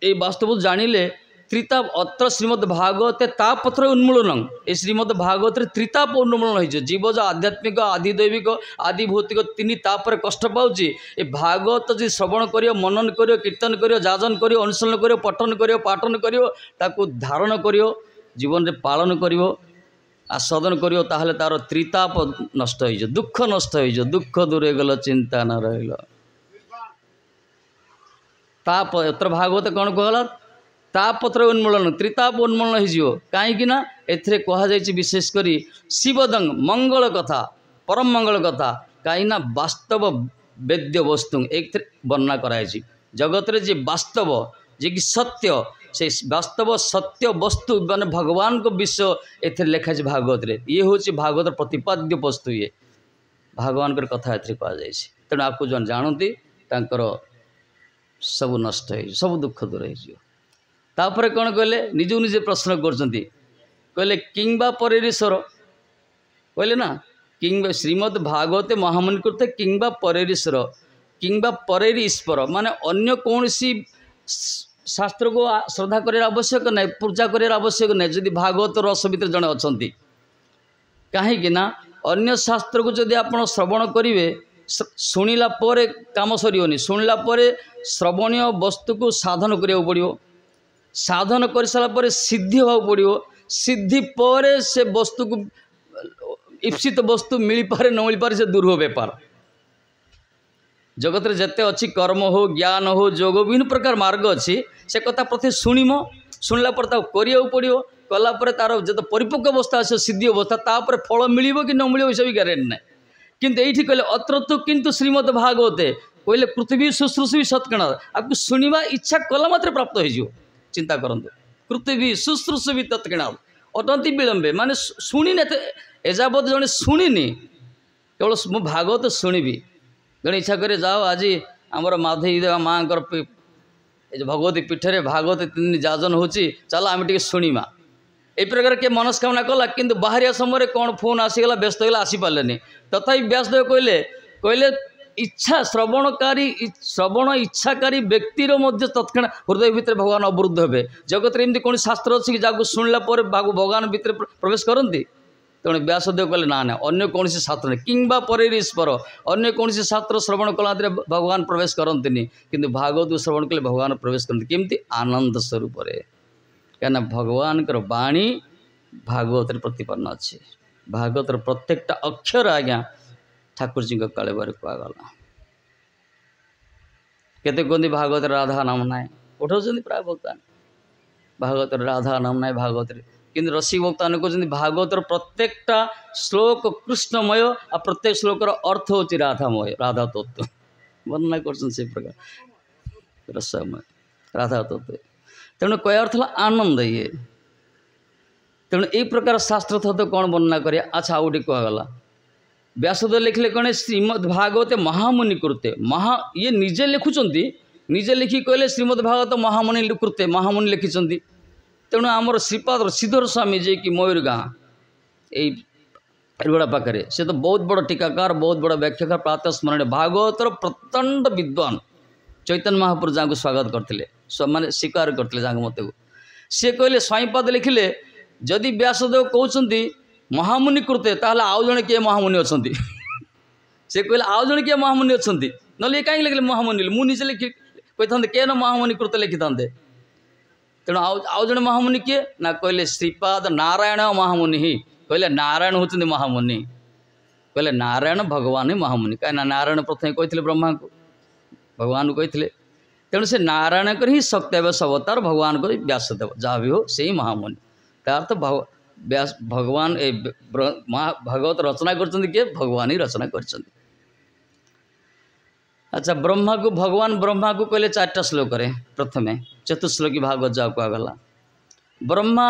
ये वास्तव जानिले त्रिताप अत्र श्रीमद् भागवते तापत्र उन्मूलन ये श्रीमद् भागवत त्रिताप उन्मूलन हो जीव जो आध्यात्मिक आदिदैविक आदि भौतिक तीन तापर कष्ट पाऊँच ये भागवत जी श्रवण करियो मनन करियो कीर्तन करियो जाजन करियो अनुशीलन करियो पठन करियो पाठन करियो ताकू धारण करियो जीवन रे पालन करियो आस्वादन करियो ताहले तार त्रिताप नष्ट हो दुख नष्ट हो दुख दूरे गल चिंता न रहिल ताप एतर भागवत कौन कहला तापत्र उन्मूलन त्रिताप उन्मूलन हो कहीं एथिरे कहुई विशेषकर शिवदंग मंगल कथा परम मंगल कथा कहीं वास्तव वेद्य वस्तु एक वर्णना कराई जगत रे जे वास्तव जे कि सत्य से वास्तव सत्य वस्तु माने भगवान को विषय एथिरे लिखा भागवत रे ये हूँ भागवत प्रतिपाद्य वस्तु ये भगवान कथा एथिरे कहुई तेणु आपको जो जानती तांकर सब नष्ट हो सब दुख दूर हो तापर कौन कहले निजु निजे प्रश्न करले किंबा परेरीश्वर कहले ना किंबा श्रीमद् भागवते महामुनि करते किंबा परेरीश्वर किंबा परेरी ईश्वर माने अन्य कौन सी शास्त्र को श्रद्धा कर आवश्यक नहीं पूजा कर आवश्यक नहीं जदि भागवत रस भितर जड़े अच्छा कहीं अन्य शास्त्र को जदि आप श्रवण करेंगे शुणिला काम सर शुणिला श्रवणीय वस्तु को साधन करा पड़ो साधन कर सारापर सिद्धि हवा पड़ो सिद्धि पर से वस्तु को ईप्सित वस्तु मिल पारे न मिल पारे से दूर हो बेपार जगत रे जते अच्छी कर्म हो ज्ञान हो जोग विभिन्न प्रकार मार्ग अच्छी से कथा प्रति शुणिम शुणिला करिया पड़ो कलापर तार जो परिपक्व अवस्था आस सिद्धि अवस्था तापर फल मिल कि न मिल सब ग्यारेंटी ना किंतु ये कहले अत्र तो किंतु श्रीमद् भागवते कहले पृथ्वी शुश्रूषी सत्कणा आपको शुणा इच्छा कला मात्र प्राप्त हो चिंता करंतु पृथ्वी शुश्रूषी तत्कणा अटंती विलंबे माने शुणी एजावत जड़े शुणिनी केवल मु भागवत शुणबी जड़े इच्छा करे जाओ आज आमर माधवी देवा माँ भगवती पीठे भागवत तीन जाजन हो चल आम टे शुणा ए प्रकार के मनस्कामना कला किंतु बाहरिया समय कौन फोन आसीगला व्यस्त होगा आसीपारे तथापि व्यासदेव कहले कहले इच्छा श्रवणकारी श्रवण इच्छाकारी व्यक्तिर तत्क्षण हृदय भितर भगवान अवरुद्ध हे जगत में कौन शास्त्र अच्छी जहाँ शुणिला भगवान भितर प्रवेश करती तेणु व्यासदेव कहले ना ना अन्य कौन शास्त्र नहीं किंबा परेर ईश्वर अन्य कौन शास्त्र श्रवण कला भगवान प्रवेश करती किंतु भागवत श्रवण कले भगवान प्रवेश करते केमती आनंद स्वरूप क्या भगवान वाणी भागवत प्रतिपन्न अच्छे भागवत प्रत्येकटा अक्षर आज्ञा ठाकुर जी काले बारे कहगला केते कहते भागवत राधा नाम ना उठाऊँ प्राय भक्ता भागवत राधा नाम ना भागवत किंतु रसिक भक्त मैंने कहते भागवतर प्रत्येकटा श्लोक कृष्णमय आ प्रत्येक श्लोकर अर्थ होची राधामय राधा तत्व वर्णना कर प्रकार रसमय राधा तत्व तेणु कह अर्थ आनंद ये तेणु यही प्रकार शास्त्र तत्व कौन वर्णना करें। अच्छा आउ कहगला व्यासदेव लिखले कौन श्रीमद् भागवते महामुनि कृते महा ये निजे लिखुंट निजे लिखि कहले श्रीमद् भागवत महामुनि कृते महामुनि लिखिं तेणु आमर श्रीपाद श्रीधर स्वामी जे कि मयूर गाँ यहीगुड़ा पाखे से तो बहुत बड़ टीकाकार बहुत बड़ व्याख्याकार प्रातः स्मरण भागवतर प्रचंड विद्वान चैतन्य महाप्रभु जहाँ को स्वागत करते माने स्वीकार करते जहाँ मत सी कहले स्वाईपाद लिखिले जदि व्यासदेव कहते महामुनि कृते ताहले आउ जड़े किए महामुनि अच्छा से कहले आउ जड़े किए महामुनि अच्छा ना कहीं लिखिले महामुनि मुझे लिखि कही था के महामुनि कृते लिखि था तेणु आउ जड़े महामुनि किए ना कहले श्रीपाद नारायण महामुनि ही कहले नारायण होती महामुनि कहले नारायण भगवान ही महामुनि कहीं नारायण प्रथम कही ब्रह्मा को भगवान को कही तेणु से नारायण कर ही सत्यावेश अवतार भगवान को व्यासदेव जहाँ भी हो से ही महामुनि तार तो व्यास भगवान भागवत रचना कर भगवान ही रचना कर। अच्छा ब्रह्मा को भगवान ब्रह्मा को कहले 4टा श्लोक प्रथमे चतुश्लोकी भागवत जाओ कहगला ब्रह्मा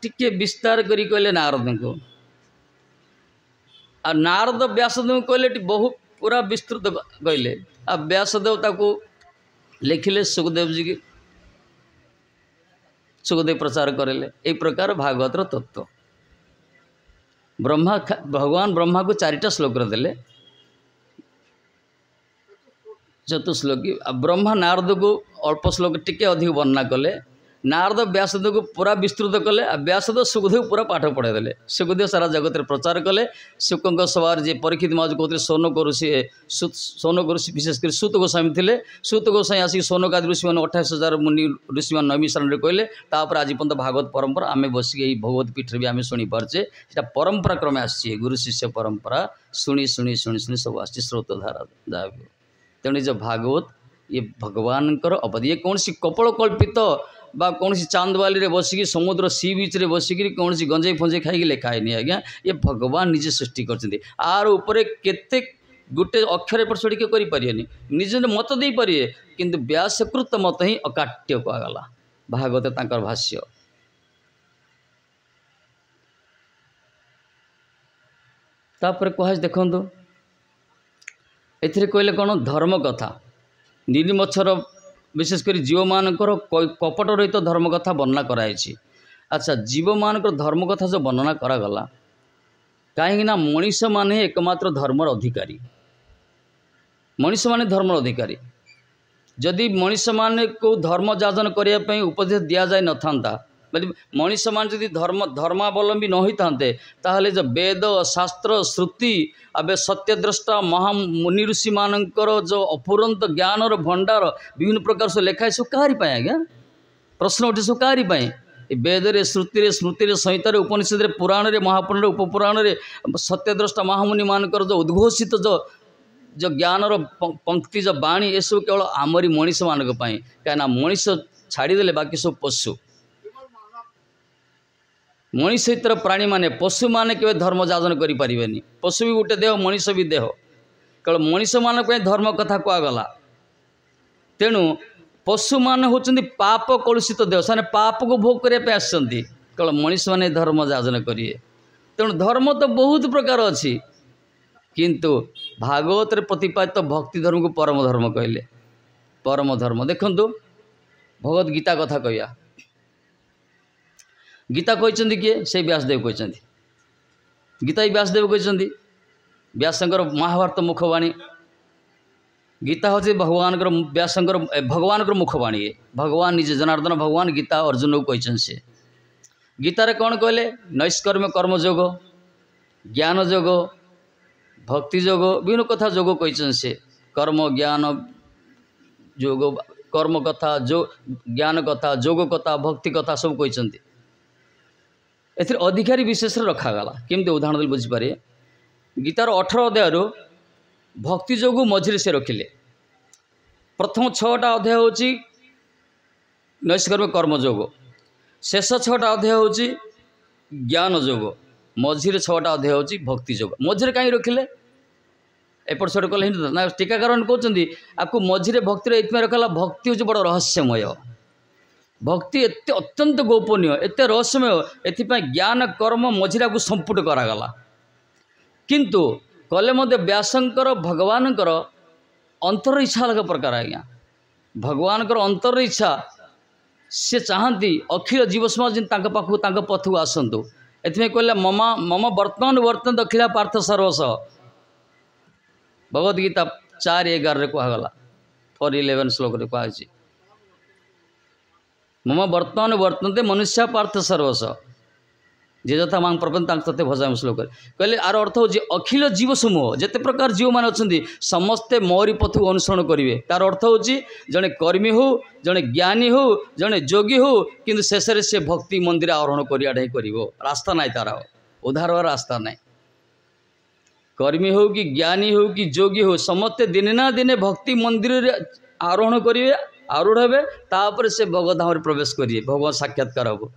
टिके विस्तार करी कहले नारद को आ नारद व्यासदेव कहले बहु पूरा विस्तृत कहले आ व्यासदेव ताको लिखिले सुखदेव जी की सुखदेव प्रचार करेले एक प्रकार भागवतर तत्व ब्रह्मा भगवान ब्रह्मा को 4टा श्लोक देले चतुश्लोकी ब्रह्मा नारद को अल्प श्लोक टिके अधिक वर्णना कले नारद व्यासदेव को पूरा विस्तृत कले व्यासदेव सुखदेव पूरा पाठ पढ़ाईदे सुखदेव सारा जगत में प्रचार कले शुक सभार जी परीक्षित महाराज कहते सोनक ऋषि सोनक ऋषि विशेषकर सूत गोस्वामी थे सूत गोस्वामी आसिक सोनकादि ऋषि मैंने 28,000 मुनि ऋषि मैंने नैमिषारण कहले तापर आज पर्यटन भागवत परंपरा आम बसिक भगवत पीठ भी आम शुणी पार्चे परंपरा क्रमे आसी गुरु शिष्य परंपरा शुणी शुणी शुणी शुणी सब आस स्रोतधारा जहाँ भी तेणु जो भागवत ये भगवान अवधि ये कौन सी कपल कल्पित बा कौन सी चांदवाली रे बसिकी समुद्र सी बीच रे बसिकी कौन सी गंजेई फंजेई खाई लिखाए नहीं आज्ञा ये भगवान निजे सृष्टि कर आर उपरे केते गोटे अक्षर एपट सेपट के करें निजे मत दे पारे किंतु व्यासकृत मत ही अकाट्य कहगला भागवत तांकर भाष्य तापर कह देखु एथिरे कहले कौन धर्म कथा नीलिमच्छर विशेषकर जीव मानकर कपट रहित धर्म कथा वर्णना कराई। अच्छा जीव मानकर धर्म कथा जो वर्णना करागला कहीं मनीष माने एकमात्र धर्मर अधिकारी मनीष माने धर्मर अधिकारी जदि मनीष माने को धर्म जाजन करने उपदेश दि जाए न था मनीष मान जदि धर्मावलंबी न होता ताहले जो वेद शास्त्र श्रुति अबे सत्यद्रष्टा महामुनि ऋषि मानकर जो अपुरंत ज्ञान भंडार विभिन्न प्रकार से लिखाए सब कहारी आज्ञा प्रश्न उठे सब कहारी वेद रे श्रुति स्मृति संहिता उपनिषद पुराण रे महापुराण उपपुराण रे सत्यद्रष्टा महामुनि मानकर जो उद्घोषित जो ज्ञान पंक्ति जो बाणी ये सब केवल आमरी मनीष मानक कहीं मनीष छाड़ीदे बाकी सब पशु मनीष इतर प्राणी माने पशु माने केवल धर्म जाजन करें पशु भी गोटे देह मनीष भी देह केवल मनीष मान धर्म कथा कहगला तेणु पशु मान होती पाप कलुषित देह से पाप को भोग करने आसती केवल मनीष माने धर्म जाजन करेंगे तेणु धर्म तो बहुत प्रकार अच्छी किंतु भागवत प्रतिपादित भक्ति धर्म को परम धर्म कहले परम धर्म देखु भगवत गीता कथा कहया गीता कहते किए से व्यासदेव कहते गीता ही व्यासदेव कहते व्यासंकर महाभारत मुखवाणी गीता हूँ भगवान व्यासंकर भगवान मुखवाणी भगवान निजे जनार्दन भगवान गीता अर्जुन को कहते से गीतार कौन कहले नैष्कर्म कर्मयोग ज्ञान योग भक्ति योग विभिन्न कथा योग कहते से कर्म ज्ञान योग कर्म कथा जो ज्ञान कथा योग कथा भक्ति कथा सब कहते एथिर अधिकारी विशेष रखागला केमती उदाहरण देल बुझीपारे गीतार 18 अध्याय भक्ति योग मझे से रखिले प्रथम 6टा अध्याय होची नैष्कर्म कर्मयोग शेष 6टा अध्याय होची ज्ञान जोग मझिरे 6टा अध्याय होची भक्ति जोग मझिरे कहीं रखिले एपट सेपट कले ना टीकाकार कहते आपको मझिरे भक्ति रखला भक्ति हूँ बड़ रहस्यमय भक्ति एत अत्यंत गोपनीय एत रहस्यमय एपाई ज्ञान कर्म मझिरे को संपुट करागला किंतु कले मध्य व्यासंकर भगवानकर अंतर इच्छा अलग प्रकार आज्ञा भगवानकर अंतर इच्छा से चाहती अखिल जीव समाज पाखु पथक आसतु एथि कहले मम मम वर्तमान वर्तन अखिला पार्थ सर्वस भगवद गीता 4:11 कहगला 4:11 श्लोक कहुच्छी मम वर्तमान वर्तनते मनुष्य पार्थ सर्वस जे यथा मांग प्रपंच तथे भजाम श्लोक कहले आर अर्थ हो अखिल जीव समूह जिते प्रकार जीव मान अच्छा समस्ते मोरी पथ को अनुसरण करेंगे तार अर्थ हो जड़े कर्मी हो जड़े ज्ञानी हो जड़े जोगी हो किंतु शेष से भक्ति मंदिर आरोहण करियाटा कर रास्ता ना तार उद्धार रास्ता ना कर्मी हो कि ज्ञानी हो कि जोगी हो समस्ते दिने ना दिने भक्ति मंदिर आरोहण करेंगे आरूढ़ हे तापर से भगवत धाम प्रवेश करेंगे भगवत साक्षात्कार हम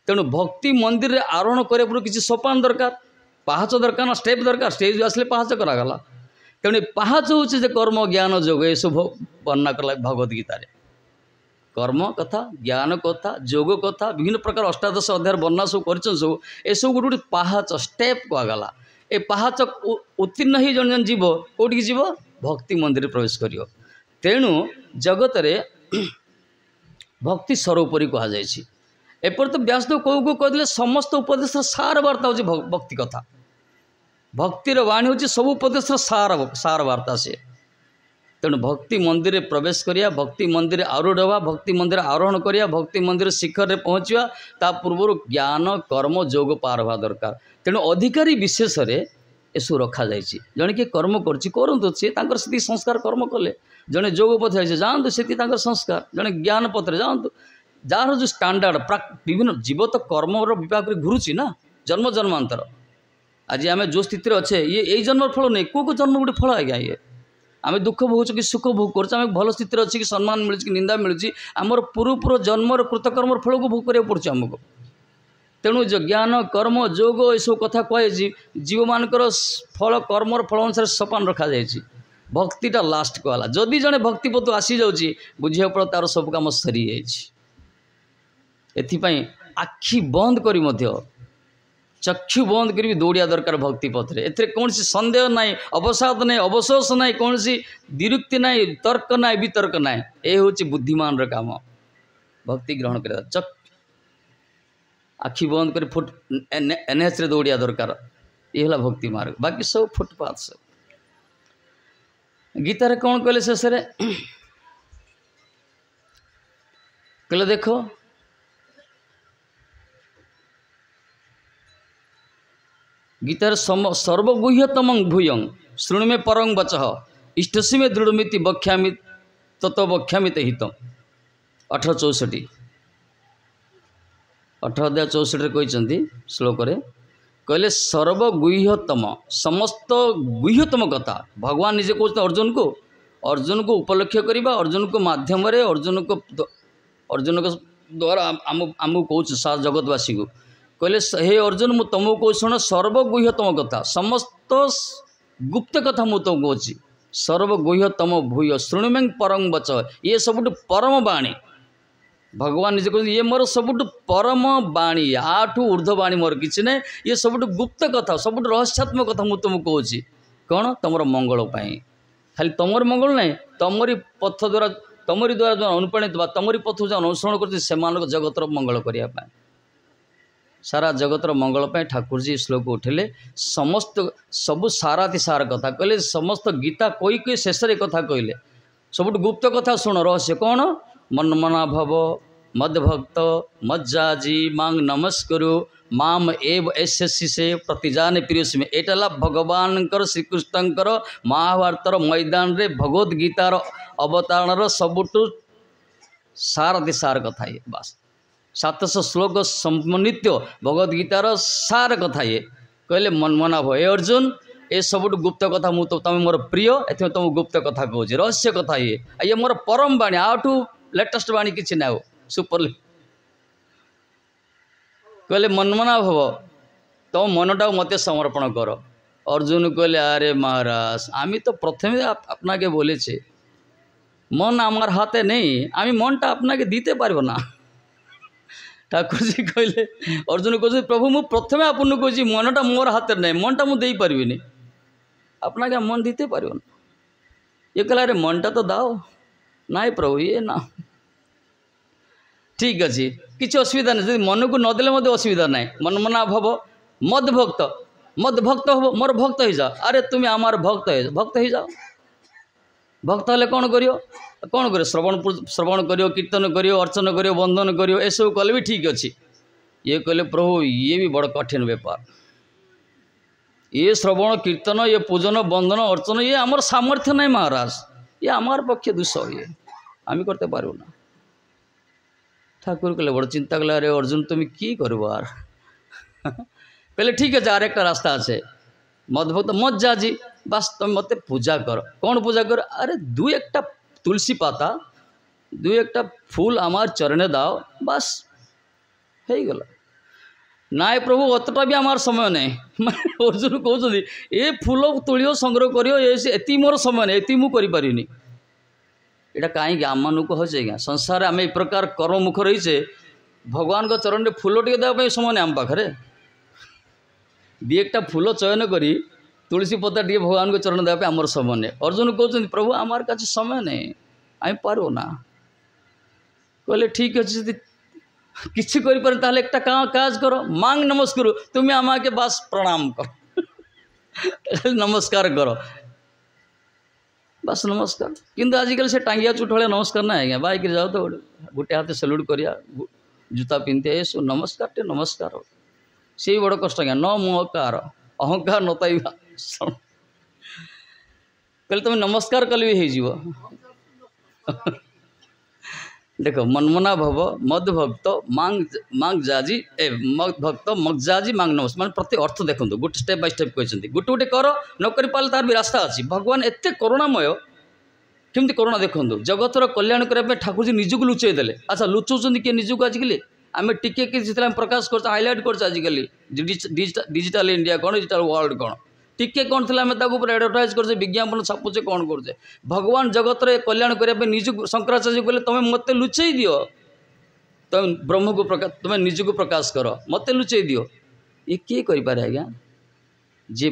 तेणु भक्ति मंदिर रे आरोहण करे पूर्व किसी सोपान दरकार पाहाच दरकार ना स्टेप दरकार स्टेज आसले पाहाच करागला तेणु पाहाच हूँ कर्म ज्ञान जोग ये सब वर्णना कला भगवद गीता रे कर्म कथा ज्ञान कथा जोग कथा विभिन्न प्रकार अष्टादश अध्याय वर्णना सब कर सब ये सब गोटे पाहाच स्टेप कहगला ए पाहाच उत्तीर्ण ही जन जन जीव कौटी जीव भक्ति मंदिर प्रवेश कर तेणु जगत रे भक्ति सर्वोपरि कहुई एपर तो व्यासदेव कौ कहते समस्त उपदेश सार वार्ता हूँ भक्ति कथा भक्तिर वाणी हूँ सब उपदेश सार वार्ता से तेणु भक्ति मंदिर प्रवेश करिया भक्ति मंदिर आरूढ़ हवा भक्ति मंदिर आरोहण करिया भक्ति मंदिर शिखर रे पहुँचा ता पूर्व ज्ञान कर्म जोग पार हवा दरकार तेणु अधिकारी विशेष एसବୁ रखाଯାଇଛି जड़े किए कर्म करूँ सी से संस्कार कर्म कले जड़े जोग पथ जातु से संस्कार जड़े ज्ञान पथरे जातु जार जो स्टैंडर्ड विभिन्न जीव तो कर्म विभाग में घुरुची ना जन्म जन्मांतर आज आम जो स्थित अच्छे ये यही जन्म फल नहीं को जन्म गोटे फल आज्ञा ये आम दुख भोग कि सुख भोग कर भल स्थित अच्छी कि सम्मान मिलूँ कि निंदा मिलूँ आमर पूर्व जन्म कृतकर्म फल को भोग कराया पड़े आमको तेणु जो ज्ञान कर्म जोग ये सब कथा कहुई जीव मानकर फल कर्म फल अनुसार सोपान रखा जाए भक्तिटा लास्ट कहला जदि जड़े भक्ति पथ आसी जाऊँगी बुझे पड़ तार सब कम सरी एथिपाई आखि बंद करी मध्य चक्षु बंद करी दौड़िया दरकार भक्ति पथरे एथिरे कौन सी संदेह ना अवसाद ना अवशोष ना कौन सी दिरुक्ति ना तर्क ना वितर्क ना ये हूँ बुद्धिमान काम भक्ति ग्रहण कर आखि बंद कर फुट एनएच रे दौड़िया दरकार ये भक्ति मार्ग बाकी सब फुटपाथ सब गीतार कौन कहले शेष कहले देखो गीतार सर्वगुह्यतम भूयं शृणु में परं वच इष्टसी में दृढ़मिति बख्यामि तत्व बख्यामि हितम 1864 18:64 कहते श्लोक कहले सर्वगुह्यतम समस्त गुह्यतम कथा भगवान निजे कहते अर्जुन को उपलक्ष्य करवा अर्जुन को माध्यम अर्जुन को द्वारा आमको कौच सारा जगतवासी को कहले हे अर्जुन मु तुमको कह शुण सर्वगुह्यतम कथा समस्त गुप्त कथा मु तुमको कहूँ सर्वगुह्यतम भूय शृणुमें परम वच ये सबुठ परम बाणी भगवान निजे कहते ये मोर सबुठ परम बाणी आठू ऊर्ध्ववाणी मोर किसी ना ये सबुठ गुप्त कथा सबुठ रहस्यात्मक कथा मु तुमको कहूँ कौन तुम मंगल खाली तुमर मंगल ना तुमरी पथ द्वारा तुमरी द्वारा जो अनुप्राणित तुमरी पथ जो अनुसरण कर जगतर मंगल करने सारा जगतर मंगल पे ठाकुर जी श्लोक उठेले समस्त सबु साराति सार कथा कहले समस्त गीता कोई शेष कथा कहले सबुठ गुप्त कथा शुण रहस्य कौन मनमना भव मदभक्त मज्जाजी मांग नमस्करु माम एव एसएससी से प्रतिजाने प्रियसी में एटला भगवान श्रीकृष्णकर महाभारतर मैदान रे भगवद गीतार अवतारण सबुठ साराति सार कथा ये बास 700 श्लोक सम्मिलित भगवद गीतार सार कथा ये कहले मनमना भव ए अर्जुन ए सबुठ गुप्त कथा मु तो तुम मोर प्रिय एथि तुम गुप्त कथा कहूँ रहस्य कथा ये मोर परम बाणी आठू लेटेस्ट बाणी किसी ना हो सुपर कहले मनमना भव तुम मनटा मत समर्पण कर। अर्जुन कहले अरे महाराज आमी तो प्रथम अपना के बोले मन आमार हाथे नहीं आमी मनटा अपना के दीते पारबो ना। ठाकुर जी कहले अर्जुन कह प्रभु मु प्रथम आपन कह मनटा मोर हाथ नहीं मनटा मुझे पारि अपना क्या मन दीते पार ना। ये कहला अरे मनटा तो दाओ ना प्रभु ये ना ठीक अच्छे किसी असुविधा नहीं मन को नदेले मत असुविधा ना मनमना भव मद भक्त हम मोर भक्त हो जाओ। अरे तुम्हें आमार भक्त हो जाओ भक्त हेल्ले कौन कर श्रवण करियो कीर्तन करियो अर्चन करियो बंधन करियो ए सब कले भी ठीक अच्छे। ये कहले प्रभु ये भी बड़ कठिन बेपार ये श्रवण कीर्तन ये पूजन बंधन अर्चन ये आमर सामर्थ्य नहीं महाराज ये आमार पक्षे दुष ये आम करते पारू ना। ठाकुर कहले बड़ चिंता कले अरे अर्जुन तुम कि करबार कहले ठीक है आर एक रास्ता आछे मदभक्त मत जाजी बस तुम मत पूजा कर। कौन पूजा कर अरे दु एक तुलसी पाता दु एक फूल आमार चरणे दाओ बस हो गला ना प्रभु अतटा भी आमार समय नहीं अर्जुन कहते ये फूल तोड़ियो संग्रह करियो ये मोर समय नहीं ये मुझे करें यहाँ कहीं आम मानक हो संसार आम ए प्रकार कर्ममुख रहीचे भगवान को चरण में फूल टे देवाई समय नहीं आम पाखे दी एक फूल चयन करी तुलसी पत्ता टे भगवान को चरण देवाई आमर समय नहीं। अर्जुन कहते प्रभु आमार का समय नहीं आम पारू ना। कहले ठीक अच्छे किसी कर एक काज करो मांग नमस्कार तुम्हें आमा के बस प्रणाम कर नमस्कार करो बस नमस्कार किंतु आजिकल से टांगिया चुटले नमस्कार ना है बाइक जाओ तो गोटे हाथ सल्यूट करिया जूता पिंधे ये सब नमस्कार टे नमस्कार से बड़ कष्ट क्या न मुहकार अहंकार नताई कहले तुम नमस्कार कल भी हो देख मनमना भव मद भक्त मांग जाजी मद भक्त मगजाजी मांग नमस्कार मान प्रति अर्थ देखो गोटे स्टेप बाय स्टेप कहते गोटे गोटे कर न कर पारे तार भी रास्ता अच्छी भगवान एत करुणामय केमती करुणा देखो जगतर कल्याण करने ठाकुर जी निजक लुचई देले। अच्छा लुचाऊँ किए निजक आजिकल आम टिके किसी प्रकाश कर हाईलाइट कर आजिकल डिजिटल इंडिया कौन डिजिटल वर्ल्ड कौन टिके कौन थी आम एडवर्टाइज कर विज्ञापन छापुचे कौन करे भगवान जगत कल्याण करने निज शंकराचार्य कहले तुम्हें मत लुचई दियो तुम ब्रह्म को प्रकाश तुम्हें निज को प्रकाश कर मत लुचई दियो ये किए करें आज्ञा जी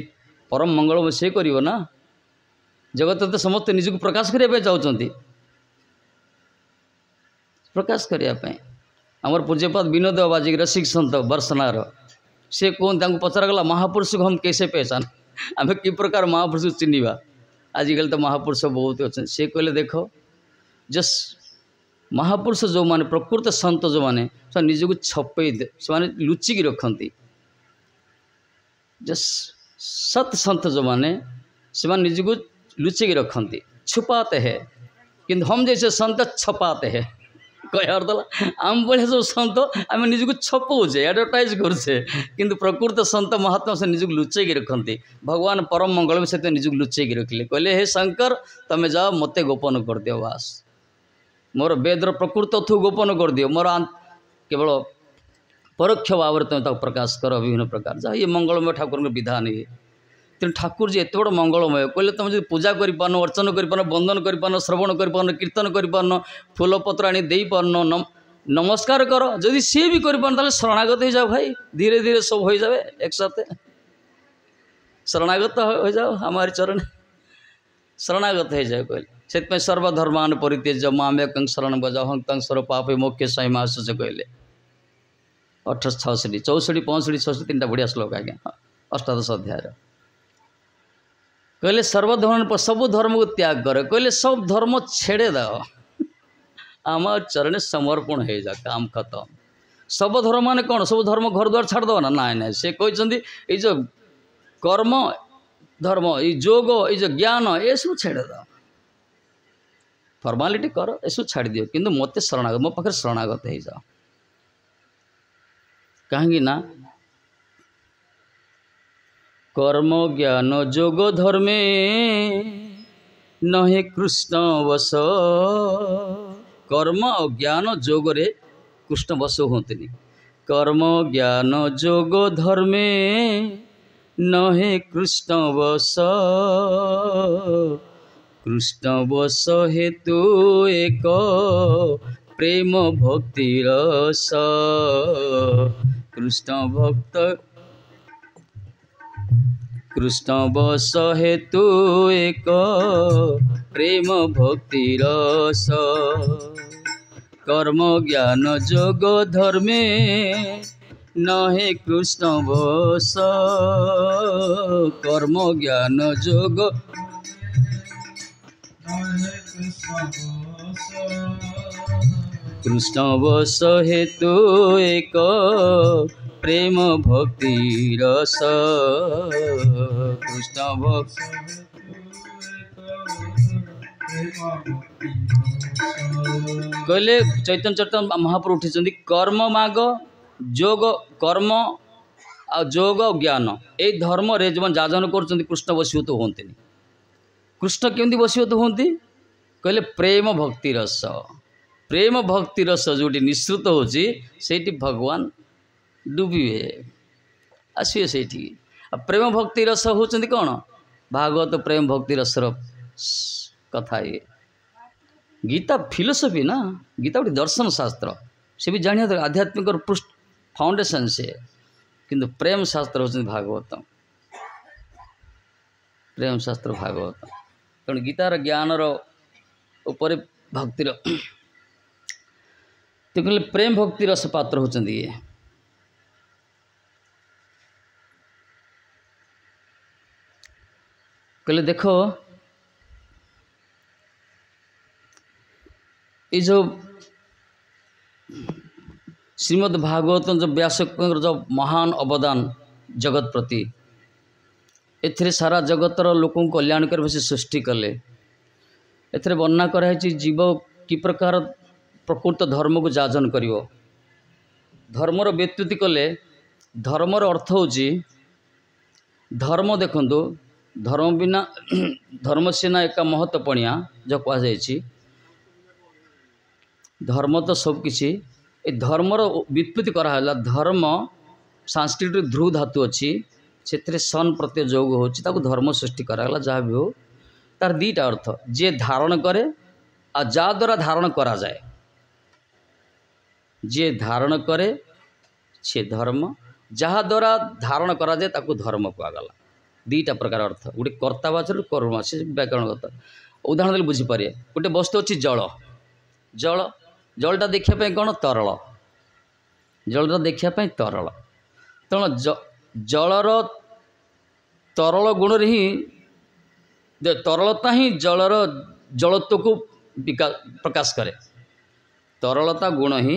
परम मंगल से कर ना जगत तो समस्ते निज को प्रकाश करने चाहते प्रकाश करने आमर पूज्यपाद विनोद बाबा रसिक संत बरसनार से कहते पचरागला महापुरुष को हम कैसे पहचान आम कि प्रकार महापुरुष को चिन्हवा आजिकल तो महापुरुष बहुत अच्छे से कहले देख जस महापुरुष जो माने प्रकृत संत जो माने निज को छपे से लुचिकी रखती जस सत संत जो माने से निज को लुचिकी रखती छुपाते हैं किंतु हम जैसे संत छपाते हैं कह अर्थ आम भाई सब संत आम निज को छपाऊे एडवर्टाइज करुचे किंतु प्रकृत संत महात्मा से निज को लुचेकी रखती भगवान परम मंगल में से निज को लुचेकी रखिले कहले हे शंकर तुम्हें जाओ मत गोपन कर दियो बास मोर वेदर प्रकृत अर्थु गोपन कर दियो मोर केवल परोक्ष भाव में तुम प्रकाश कर विभिन्न प्रकार जहाँ ये मंगलमय ठाकुर विधान ये तेणु ठाकुर जी एत बड़ मंगलमय कहले तुम जो पूजा कर अर्चन कर बंधन कर श्रवण कर कीर्तन कर फूल पत्र आनी दे पारन नमस्कार कर जदि सी भी कर शरणागत हो जाओ भाई धीरे धीरे सब हो जाए एक साथ शरणागत हो जाओ हमारे चरण शरणागत हो जाए कहले से सर्वधर्मान परित्यज्य मामेकं शरण बजाओ हं तं सर्व पापे मोक्षे सहिमास से कहले 68 66 64 65 66 तीन बढ़िया श्लोक आज्ञा अष्टादश अध्याय कहले सर्वधर्म पर सब धर्म को त्याग कर कहले सब धर्म छेड़े दाओ आमार चरण समर्पण हो जा काम खत्म सब धर्म माने कौन सब धर्म घर द्वार छाड़ दो ना ना से कहते ये जो कर्म धर्म ये जोग ये जो ज्ञान ये सब छेड़ दाओ फर्मालीटी कर ये सब छाड़ दियो किंतु मत शरणागत मो पाखे शरणागत हो जाओ कहीं ना कर्म ज्ञान जोग धर्मे नहे कृष्ण वश कर्म और ज्ञान जोग रे कृष्ण वश होते कर्म ज्ञान जोग धर्मे नहे कृष्ण बस, कृष्ण बस हेतु एक प्रेम भक्ति रस, कृष्ण बस हेतु एक प्रेम भक्ति रस, कर्म ज्ञान जोग धर्मे नहे कृष्ण बस, कर्म ज्ञान जोग कृष्ण बस हेतु एक प्रेम भक्ति रस, कृष्ण भक्त कहले चैतन्य चरितमृत महाप्रभु उठी कर्म माग जोग कर्म आ जोग ज्ञान ए धर्म रे जो जाजन कर कृष्ण बसीभूत होती। कृष्ण केमती बसीभूत होती कहले प्रेम भक्ति रस, प्रेम भक्ति रस जोटी निश्रुत होची सेठी भगवान डूबे आसवे सेठी। प्रेम भक्ति रस होचंदी कौन भागवत प्रेम भक्ति रसर कथा ये। गीता फिलोसफी ना, गीता गोटे दर्शन शास्त्र से भी जानिया दरकार आध्यात्मिक पृष्ठ फाउंडेशन से, किंतु प्रेम शास्त्र होचंदी भागवत, प्रेम शास्त्र भागवत तेणु गीतार ज्ञानर उपरे भक्तिर तो कहले प्रेम भक्ति रस पात्र होचंदी ये। कहले देखो ये जो श्रीमद् भागवत जो व्यासक जो महान अवदान जगत प्रति एथिरे सारा जगतर लोक कल्याण कर से सृष्टि कले। एथिरे वर्णना कराई जीव कि प्रकार प्रकृत धर्म को जाजन करिवो, धर्मर व्युत्पत्ति कले। धर्मर अर्थ होची धर्म देखंतु धर्म बिना धर्म सेना एका महत्वपणिया जो कहा जायछि धर्म तो सबकिछि ए धर्मर व्युत्पत्ति कराला। धर्म सांस्कृतिक ध्रुव धातु अच्छी से सन प्रत्यय जोग होची ताको धर्म सृष्टि कराला। जहाँ भी हो तार दीटा अर्थ जे धारण करे आ जा द्वारा धारण करा जाए, जे धारण करे से धर्म, जहाँ द्वारा धारण करा जाए ताको धर्म कहगला। दीटा प्रकार अर्थ गोटे कर्तावाचर कर्म से व्याकरणगत उदाहरण देले बुझी पारे। गोटे वस्तु अच्छी जल, जल जलटा देखा कौन तरल, जलटा देखा तरल तेणु जलर तरल गुण ही तरलता ही जलर जलत्व को प्रकाश करे। तरलता गुण ही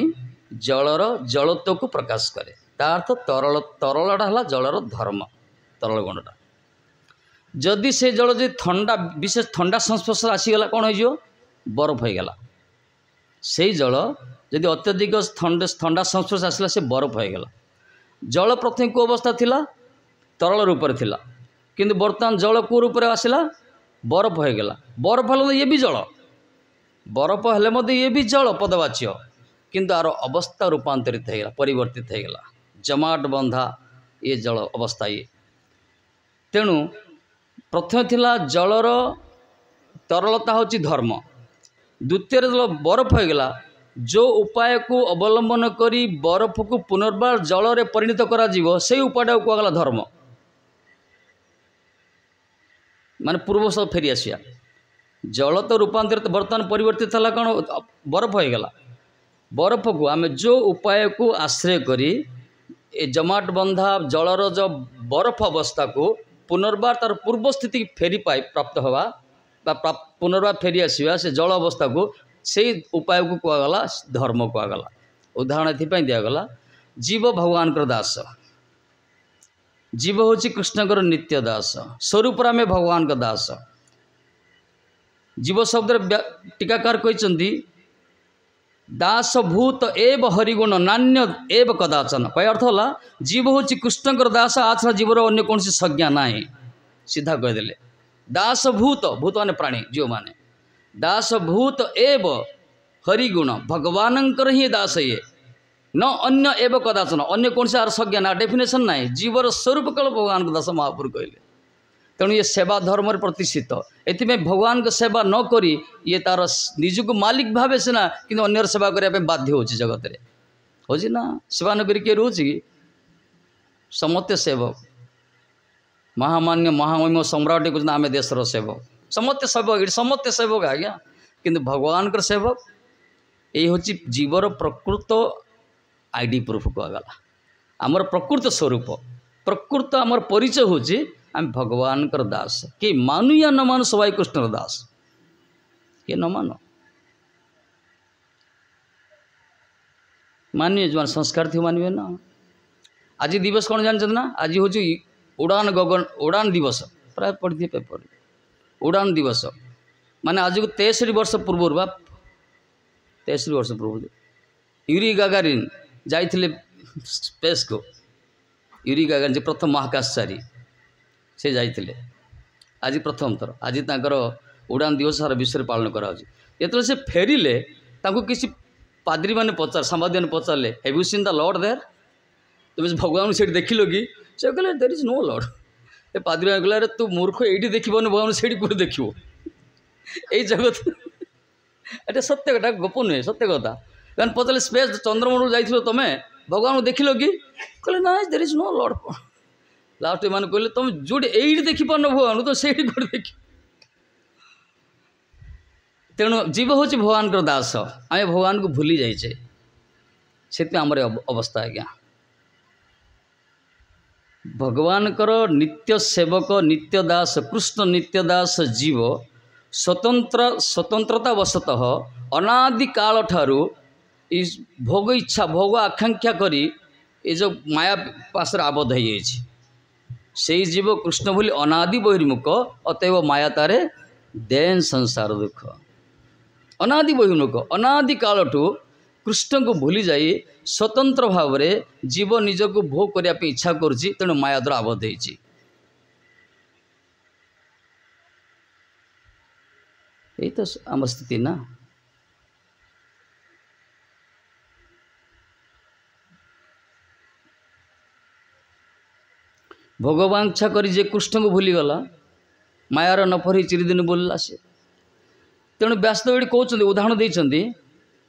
जलर जलत्व को प्रकाश करे। तार्थ तरल तरलटा है जलर धर्म, तरल गुणटा। जदि से जल जो ठंडा विशेष ठंडा संस्पर्श आसीगला कौन हो बरफ हो गला। से जल जदि अत्यधिक ठंडा संस्पर्श आसला से बरफ हो गला। जल प्रथम को अवस्था थिला तरल रूप में थिला, किंतु बर्तमान जल को रूप में आसला बरफ हो गला। बरफ हेले ये भी जल, बरफ हेले मध्य ये भी जल पदवाच्य, किंतु आर अवस्था रूपांतरित हो गला, परिवर्तित हो गला। जमाट बंधा ये जल अवस्था ये। तेणु प्रथम थिला जलर तरलता होची धर्म, द्वितीय जल बरफ हो गला। जो उपाय को अवलंबन करी बरफ को पुनर्बार जल रे परिणत करा जीवो से उपाय को गला धर्म, माने पूर्व सब फेरी आसिया। जल तो रूपांतरित बर्तमान परिवर्तित है कौन बरफ हो गला। बरफ को आम जो उपाय को आश्रय करी ए जमाट बंधा जलर जो बरफ अवस्था को पुनर्बार तार पूर्व स्थिति फेरी पाई प्राप्त हवा पुनर्बार फेरी आसवा से जल अवस्था को से उपाय को कहगला धर्म कहगला। उदाहरण एथि दिगला जीव भगवान कर दास, जीव होची कृष्णकर नित्य दास, स्वरूप आम भगवान का दास। जीव शब्द टीकाकार कहते दास भूत एव हरिगुण नान्य एव कदाचन। कह अर्थ है जीव होची कृष्णकर दास, आछड़ा जीवर अन्य कौन संज्ञा ना। सीधा कहीदे दास भूत, भूत माने प्राणी जीव माने दास भूत एव हरिगुण भगवानंकर ही दास ये न अन्य एवं कदाचन अन्य कौन से संज्ञा ना डेफिनेशन ना जीवर स्वरूप कल भगवान दास महापुर कहले। तेणु ये सेवा धर्म प्रतिष्ठित एथि भगवान को सेवा न करी ये तार निजक मालिक भावे सीना कि अन्यर सेवा करने बाध्य हो जगत रे हो ना। सेवा न करी किए रोचे कि समस्ते सेवक महामान्य महामहिम सम्राट कहते आम देशर सेवक समस्ते सेवक ये समस्ते सेवक आज्ञा किंतु भगवान कर सेवक ये हूँ जीवर प्रकृत आईडी प्रूफ कहगला आमर प्रकृत स्वरूप प्रकृत आमर परिचय हूँ आम भगवान कर दास कि मानु या न मानु सवाई कृष्णर दास किए न मान मानिए जो संस्कार थी मानवे ना। आज दिवस कौन जानते ना आज हूँ उड़ान गगन उड़ान दिवस प्राय पढ़ी पेपर उड़ान दिवस माने आज को 63 वर्ष पूर्व बा 63 वर्ष पूर्व यूरी गागारिन जाइथिले स्पेस को यूरी गागारिन जे प्रथम महाकाशचारी से जाइथिले आज प्रथम थर आज तांकर उड़ान दिवस सारा विश्व में पालन करा जो से फेरिले तांको किसी पाद्री मैंने पचार सांबादिक मैंने पचारे have you seen the lord there तुम भगवान से देखिल कि से कहले देयर इज नो लॉर्ड ए पाद्री मैंने कहला तू मूर्ख एटी देखबन भगवान से कोई देखियो ए जगत एटा सत्य कथा गप नुहे सत्य कथा कारण पचारे स्पेस चंद्रमंडल जाइथिलो तमे भगवान को देखिल कि कहले ना there is no lord last मैंने कहले तुम जोड़े एटी देखी पार भगवान तो से देख तेणु जीव हूँ भगवान को दास आम भगवान को भूली जाइए से आमर अवस्था आज्ञा भगवान कर नित्य सेवक नित्य दास कृष्ण नित्य दास जीव स्वतंत्रता वशतः अनादि काल ठारू इस भोग इच्छा भोग आकांक्षा करी ये जो माया पास आबद्ध हो से जीव कृष्ण भूली अनादि बहिर्मुख अतएव माया तारे देन संसार दुख अनादि बहिर्मुख अनादि कालठू कृष्ण को भूली जाई स्वतंत्र भाव में जीव निज को भोग करने इच्छा करुच्ची तेणु माया द्वारा आबद्ध होती यही तो आम स्थिति ना। भगवान इच्छा करी जे कृष्ण को भूली गला मायार नफर चिरदिन बोलला से तेणु व्यासदेव ये कहते उदाहरण देते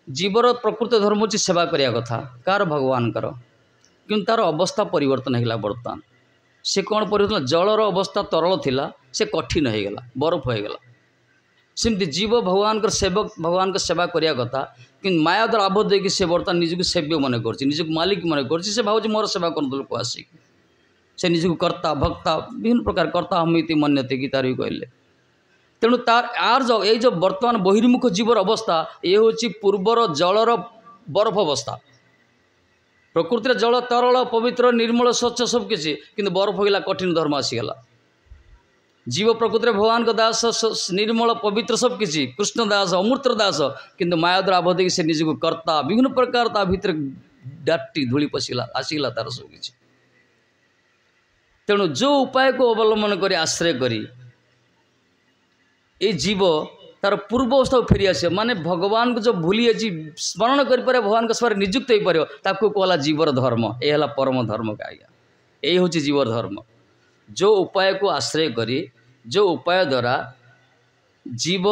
जीवर प्रकृत धर्म होची सेवा करिया कथा कार भगवान कर कि तार अवस्था परिवर्तन होगा बर्तमान से कौन परिवर्तन जलर अवस्था तरल थिला से कठिन हो गला बरफ हो गला सेमती जीव भगवान कर सेवक भगवान का सेवा करिया कथा कि माया द्वारा आबद्ध होगी से बर्तमान निजक सेव्य मन कर मालिक मन कर भाव मोर सेवा कर लोक आसिक से निजक कर्ता भक्ता विभिन्न प्रकार कर्ता हमिति मन्यते गीतार भी कहले तेणु तार आर जो ये जो बर्तमान बहिर्मुख जीवर अवस्था ये हूँ पूर्वर जलर बरफ अवस्था प्रकृति जल तरल पवित्र निर्मल स्वच्छ सबकि कि बरफ होगा कठिन धर्म आसीगला जीव प्रकृति भगवान का दास निर्मल पवित्र सबकि कृष्ण दास अमूर्तर दास किंतु माया द्वारा आबद्ध से निजक कर्ता विभिन्न प्रकार ता भीतर डाटी धूली पशिला आसीगला तार सबकि तेणु जो उपाय को अवलंबन कर आश्रय करी ये जीव तार पूर्व अवस्था को फेरी आसे माने भगवान को जो भूली अच्छी स्मरण कर पारे भगवान का स्वर नियुक्त हो पार ताको कहला जीवर धर्म ये है परम धर्म का आज्ञा यही हूँ जीवर धर्म जो उपाय को आश्रय करी जो उपाय द्वारा जीव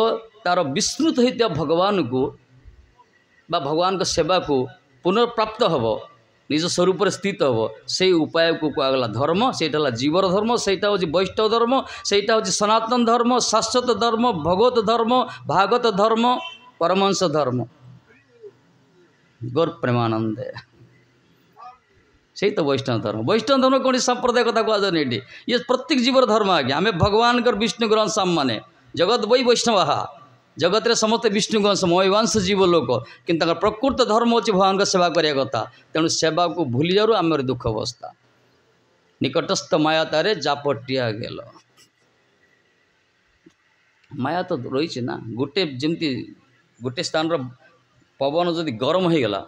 तार विस्मृत होता भगवान को बा भगवान का सेवा को पुनर्प्राप्त हम निज स्वरूप स्थित हम से उपाय को कहला धर्म सेटा जीवर धर्म सेटा हूँ वैष्णव धर्म सेटा हूँ सनातन धर्म शाश्वत धर्म भगवत धर्म भागवत धर्म परमहंस धर्म गौर प्रेमानंद से तो वैष्णव धर्म कौन संप्रदाय कथा कहते ये प्रत्येक जीवर धर्म आज्ञा आम भगवान कर विष्णु ग्रहण सामने जगत वही वैष्णव जगत रे समस्त विष्णुगंश मयवांश जीव लोक कि प्रकृत धर्म हो भगवान का सेवा करिया कथा तेणु सेवा को भूली जाऊ आम दुख अवस्था निकटस्थ माया तारे जापटिया गेल माया तो रही ना गोटे जमती गोटे स्थान पवन जदि गरम हो गला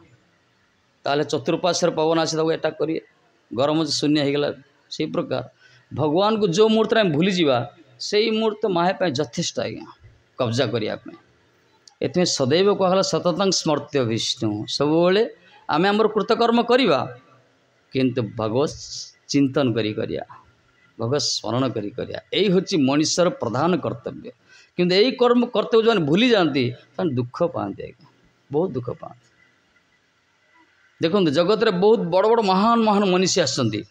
ताले चतुर्पाश्वर पवन आसी एटा करिए गरम शून्य हो गला से प्रकार भगवान को जो मुहूर्त में भूली जावा से मुहूर्त माया यथेष्ट आज्ञा कब्जा करने सदैव कहला सततं स्मर्त्य विष्णु सब आमे आमर कृतकर्म करिबा किंतु भगवत चिंतन करी करिया भगवत स्मरण करी करिया यही होची मनुष्यर प्रधान कर्तव्य। किंतु यही कर्म कर्तव्य जो भूली जाती दुख पाते आज्ञा बहुत दुख पाते। देखो जगत रे बहुत बड़ बड़ महान महान मनीषी आसछन्ती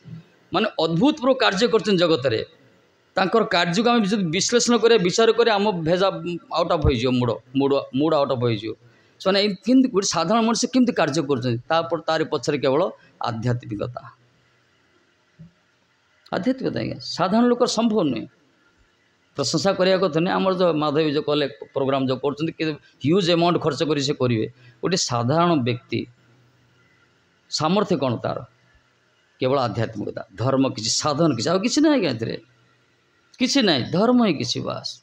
माने अद्भुत पूर्व कार्य कर जगत रे तांकर कार्य को आम विश्लेषण करें विचार करें आम भेजा आउट ऑफ हो mood mood mood out of हो से गोटे साधारण मनुष्य केमती कार्य कर तार पछरे केवल आध्यात्मिकता आध्यात्मिकता आज्ञा साधारण लोक संभव नुहे। प्रशंसा करने कथा नहीं आम जो माधवी जो कले प्रोग्राम जो कर ह्यूज अमाउंट खर्च कर करेंगे गोटे साधारण व्यक्ति सामर्थ्य कौन तार केवल आध्यात्मिकता धर्म किसी साधन किसी किसी ना आज्ञा किसी ना धर्म ही किसी बास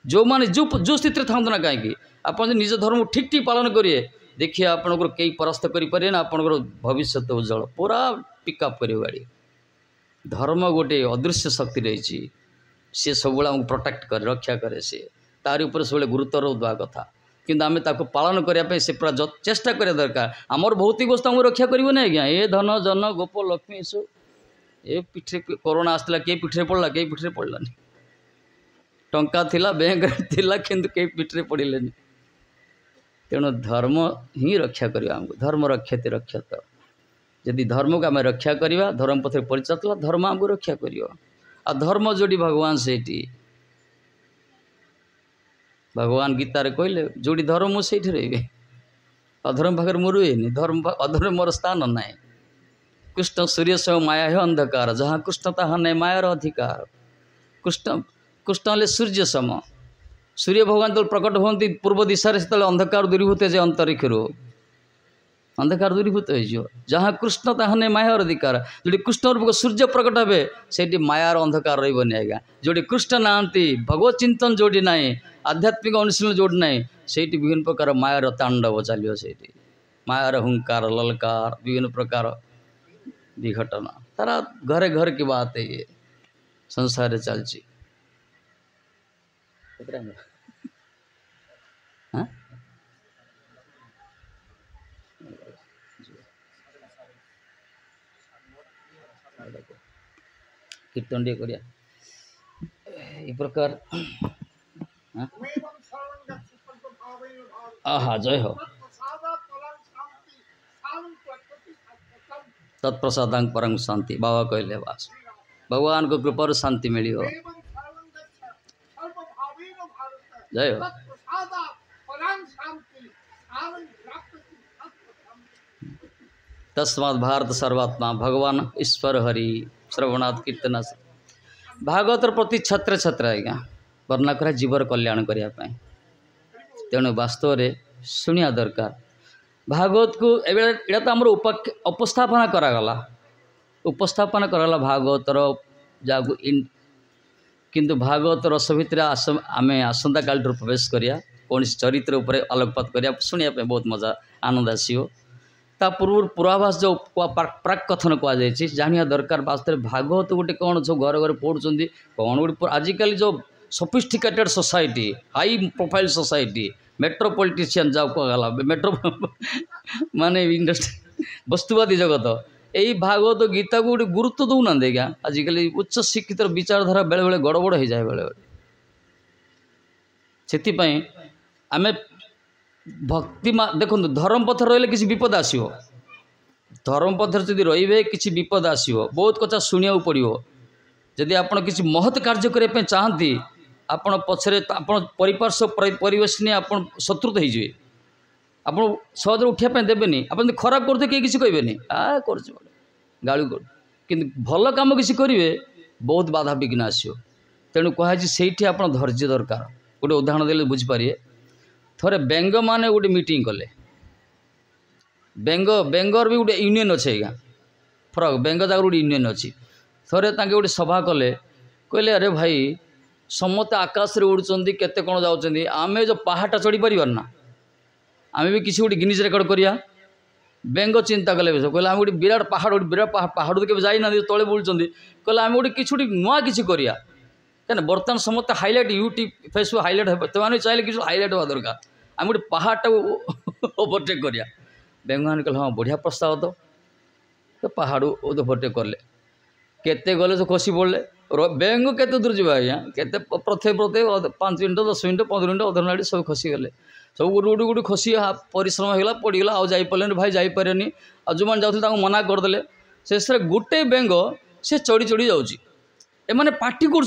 जो माने जो स्थिति था ना कहीं आप निज धर्म ठीक ठीक पालन करिए देखिए आपंकर कई परास्त करें ना आपंकर भविष्य उज्जवल पूरा पिकअप कर गाड़ी। धर्म गोटे अदृश्य शक्ति रही सी सब प्रोटेक्ट करे रक्षा करे सी तार उपर सब गुरुत्व देवा कथा किंतु आम ताको पालन करने से पूरा चेष्टा करिया दरकार। आमर भौतिक वस्तु आमको रक्षा करें आज्ञा ए धन जन गोप लक्ष्मी ये सब ए पिठे कोरोना आसला कई पिठे पड़ला कई पिठे पड़लानी टंका थिला बैंक थिला किंतु कई पिठे पड़े तेणु धर्म ही रक्षा करवा आमको धर्म रक्षते रक्षत यदि धर्म को आम रक्षा करवा धर्म पथ परिचाला धर्म आमको रक्षा कर आ धर्म जोड़ी भगवान से भगवान गीतार कहले जोड़ी धर्म मुझे रे अधर्म पाखे मु रुएनि धर्म अधर्म मोर स्थान ना कृष्ण सूर्य सह माया है अंधकार जहाँ कृष्ण ताहा नहीं मायार अधिकार कृष्ण कृष्ण हेले सूर्य सम सूर्य भगवान तो प्रकट होती पूर्व दिशा से अंधकार दूरीभूत जे अंतरिक्ष अंधकार दूरीभूत हो जहाँ कृष्ण ताहा नहीं मायार अधिकार जो कृष्ण रूप सूर्य प्रकट हे से मायार अंधकार रही आज्ञा जो कृष्ण नहांती भगवत चिंतन जोड़ी ना आध्यात्मिक अनुशीलन जोड़ी ना से विभिन्न प्रकार मायार तांडव चलो से मायार हुंकार ललकार विभिन्न प्रकार विघटना तारा घरे घर की बात है ये संसार चलची हाँ कीर्तन टे करिया ये प्रकार आहा जय हो तत्प्रसादांग परम शांति बाबा कहले बास भगवान को कृपा शांति मिली हो जय हो। तस्मात् भारत सर्वात्मा भगवान ईश्वर हरि श्रवणात् कीर्तना भागवत प्रति छत्र छत्र आज्ञा वर्णना कर जीवर कल्याण करने तेणु वास्तव में शुणिया दरकार भागवत को एटा तो आमर उपस्थापना करागला भागवतर जहाँ किंतु भागवत रस भितर आम आसंता काल प्रवेश करिया कौन चरित्र उपर आलोकपात करिया शुणा बहुत मजा आनंद आसो ता पूर्व पूर्वाभास जो प्राक कथन कहुई जाना दरकार वास्तव भागवत गोटे कौन सब घर घर पढ़ुं कौन गोटे आजिकल जो sophisticated society high profile society metropolitan जाओ कहला मेट्रो माने इंडस्ट्री वस्तुवादी जगत यही भागवत गीता को गोटे गुरुत्व दौना क्या आजिकल उच्च शिक्षित विचारधारा बेले बेले गड़बड़ हो जाए बेले से आम भक्ति देखो धर्म पथ रही किसी विपद आसो धर्म पथर जब रे किसी विपद आसो बहुत कथा शुणा पड़ो जदि आप किसी महत् कार्य करने चाहती आपण पछरे आपण परिपार्श्व परिवेश नहीं आप शत्रुत हो आप सहज उठापी देवेनि आप खराब करते कहीं किसी कहे कर गाड़ी कर कि भल कम किसी करेंगे बहुत बाधा विघ्न आसो तेणु कहुई से आप धैर्य दरकार गोटे उदाहरण देले बुझीपारे थोड़े बेंग माने गोटे मीटिंग कले बेंगर भी गोटे यूनियन अच्छे आज्ञा फरक बेंग जगह गोटे यूनियन अच्छी थोड़े गोटे सभा कले कहले अरे भाई समस्त आकाश रे उड़ुचंदी केते कोन जाउचंदी आमे जो पहाटा चढ़ी परिवार ना आमे भी किसी गोटे गिनीज रेकर्ड करिया बेंग चिंता कले कहले आम गोटे विराट पहाड़ तो जाई ना तले बुलुचंदी कहले आम गोटे किसी गोटे नुआ किसी करिया क्या बर्तमान समस्त हाइलाइट यूट्यूब फेसबुक हाइलाइट हे तो चाहिए किसी हाइलाइट हवा दरकार आम गोटे पहाड़ ओवरटेक करिया बेंग मैंने कहले हाँ बढ़िया प्रस्ताव तो पहाड़ उदभटे कले केते गले तो खसी पड़े बेंग केते दूर जावा आज्ञा केते प्रत्येक 5 मिनट 10 मिनट 15 मिनट अधर नाड़ी सब खसीगले सब गोटे गोटे खसी परिश्रम होगा पड़गला आउ जापे भाई जापे आ जो मैंने जाते मना करदे से गोटे बेंग से चढ़ी चढ़ी जाऊँगी एमाने पार्टी कर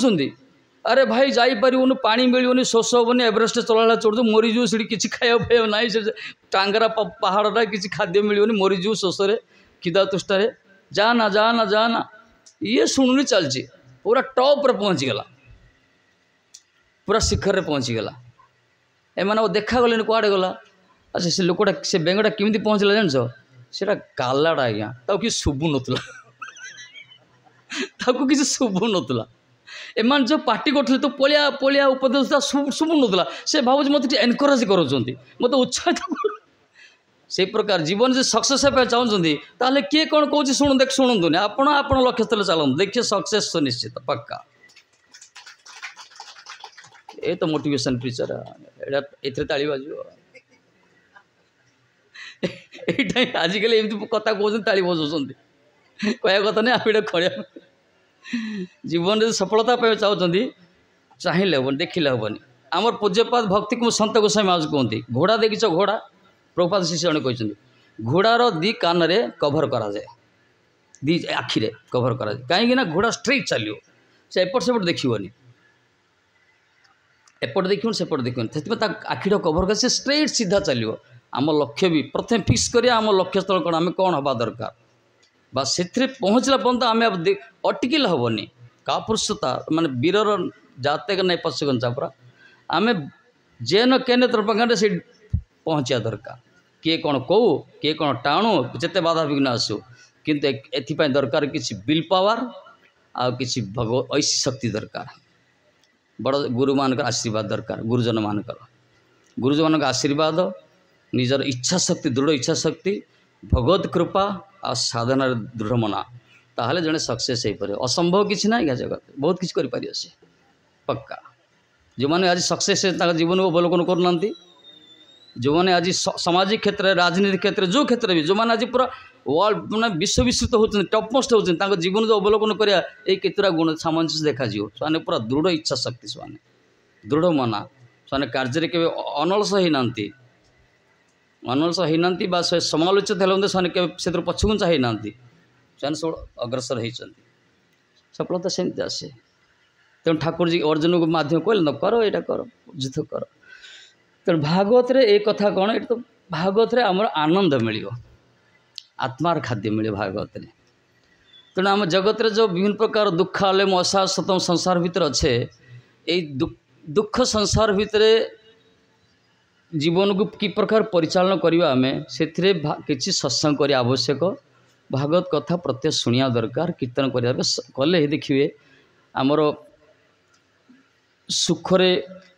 अरे भाई जापरिन पा मिलूनी शोष हेनी एवरेस्ट चला चढ़ू मरीजु से किसी खाया ना से टांगरा पहाड़ा किसी खाद्य मिलूनी मरीजु शोष किदा तुष्टारे जाना जाना जाना ये शुणुनी चलती पूरा टॉप रे पहुँचीगला पूरा शिखर रे पहुँचीगला एम देखा गले कुआड़े गला अच्छा से लोकटा से बेंगटा केमी पहुँचला जानस से कालाटा आज्ञा कि शुभु नथुला किसी शुभु नथुला एमान जो पार्टी करते तो पलिया पलिया उपदेश शुभु नथुला से भावुँ मत एनकरेज कर मत उत्साहित से प्रकार जीवन से सक्सेस चाहते ताले किए कौन कौन शुणु देख शुणुनि आपण आपण लक्ष्य स्थल चलते देखिए सक्सेस सुनिश्चित पक्का ये तो मोटिवेशन प्रीचर एथे ताली बाजो आजिकल एमती कथा कहते ताली बजाउं कह कथा नहीं आप खड़ा जीवन में सफलता पाई चाहते चाहिए हेबन देखिले हेबनी आमर पूज्यपाद भक्ति को सन्त गोसाई महाराज कहते घोड़ा देखिछ घोड़ा प्रभुपाद शिष्य जड़े कहते घोड़ार दी कान में कभर करा जाए दी आखिरे कभर करा जाए कहीं घोड़ा स्ट्रेट चलो से एपट सेपट देखनी एपट देखिए सेपट देखिए आखिर कभर कर स्ट्रेट सीधा चलो आम लक्ष्य भी प्रथम फिक्स करिया आम लक्ष्य स्थल कौन आम कौन हवा दरकार बस से पहुँचला पर्यंत आम अटकिले हेबनी का पुरुषता माने वीरर जाते नहीं पशुगंचा पूरा आम जेन केने तरफ से पहुँचा दरकार किए कौन कहू किए कौन टाणु जिते बाधा विघ्न आसू किंतु एथिपाई दरकार किसी विल पावर आ किसी ऐसी शक्ति दरकार बड़ गुरु मान आशीर्वाद दरकार गुरुजन मान आशीर्वाद निजर इच्छा शक्ति दृढ़ इच्छा शक्ति भगवत कृपा आ साधना दृढ़ मना ताहले जड़े सक्सेस हो पारे असंभव किसी ना क्या जगत बहुत किसी कर से पक्का जो मैंने आज सक्सेस जीवन को अवलोकन करना जो मैंने आज सामाजिक क्षेत्र राजनीति क्षेत्र जो क्षेत्र भी जो मैंने आज पूरा वर्ल्ड मैंने विश्व विस्तृत होती टॉप मोस्ट होती जीवन को अवलोकन करा ये केतुरा गुण सामंजस्य देखा से पूरा दृढ़ इच्छा शक्ति से दृढ़ मना से कार्य के अनलस होना होना समालोचित से पछुगुंचा होना से सब अग्रसर होती सफलता सेमती आसे तेणु ठाकुर जी अर्जुन को माध्यम कहले न कर यहाँ कर युद्ध कर तेणु भागवत रे एक कथा कौन ये तो भागवत रे आमर आनंद मिल आत्मार खाद्य मिले भागवत रे तेणु आम जगत रे जो विभिन्न प्रकार दुख आले असतम संसार भितर अच्छे ये दुख संसार भितर जीवन को कि प्रकार परिचालन करवा आम से किसी सत्संग करने आवश्यक भागवत कथा प्रत्येक शुणिया दरकार कीर्तन कले देखिए आमर सुखरे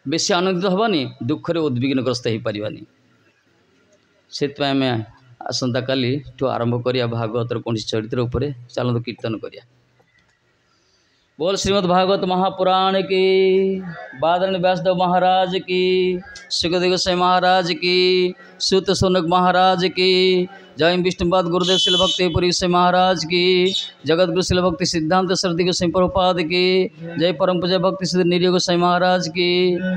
बेसी आनंदित हबानी दुखरे उद्विग्नग्रस्त हो पारानी से आम आसंता काली आरंभ करिया भागवतर कौन चरित्र उपरे चलते कीर्तन करिया। बोल श्रीमद् भागवत महापुराण की बादरायण व्यासदेव महाराज की सुखदेव गोसाई महाराज की सूत सौनक महाराज की जय विष्णुपाद गुरुदेव शिल भक्ति पुरी गोसाई महाराज की जगत गुरु शिल भक्ति सिद्धांत सरस्वती गोसाई प्रभुपाद की जय परम पूज्य भक्ति सिद्ध निरीह गोसाई महाराज की।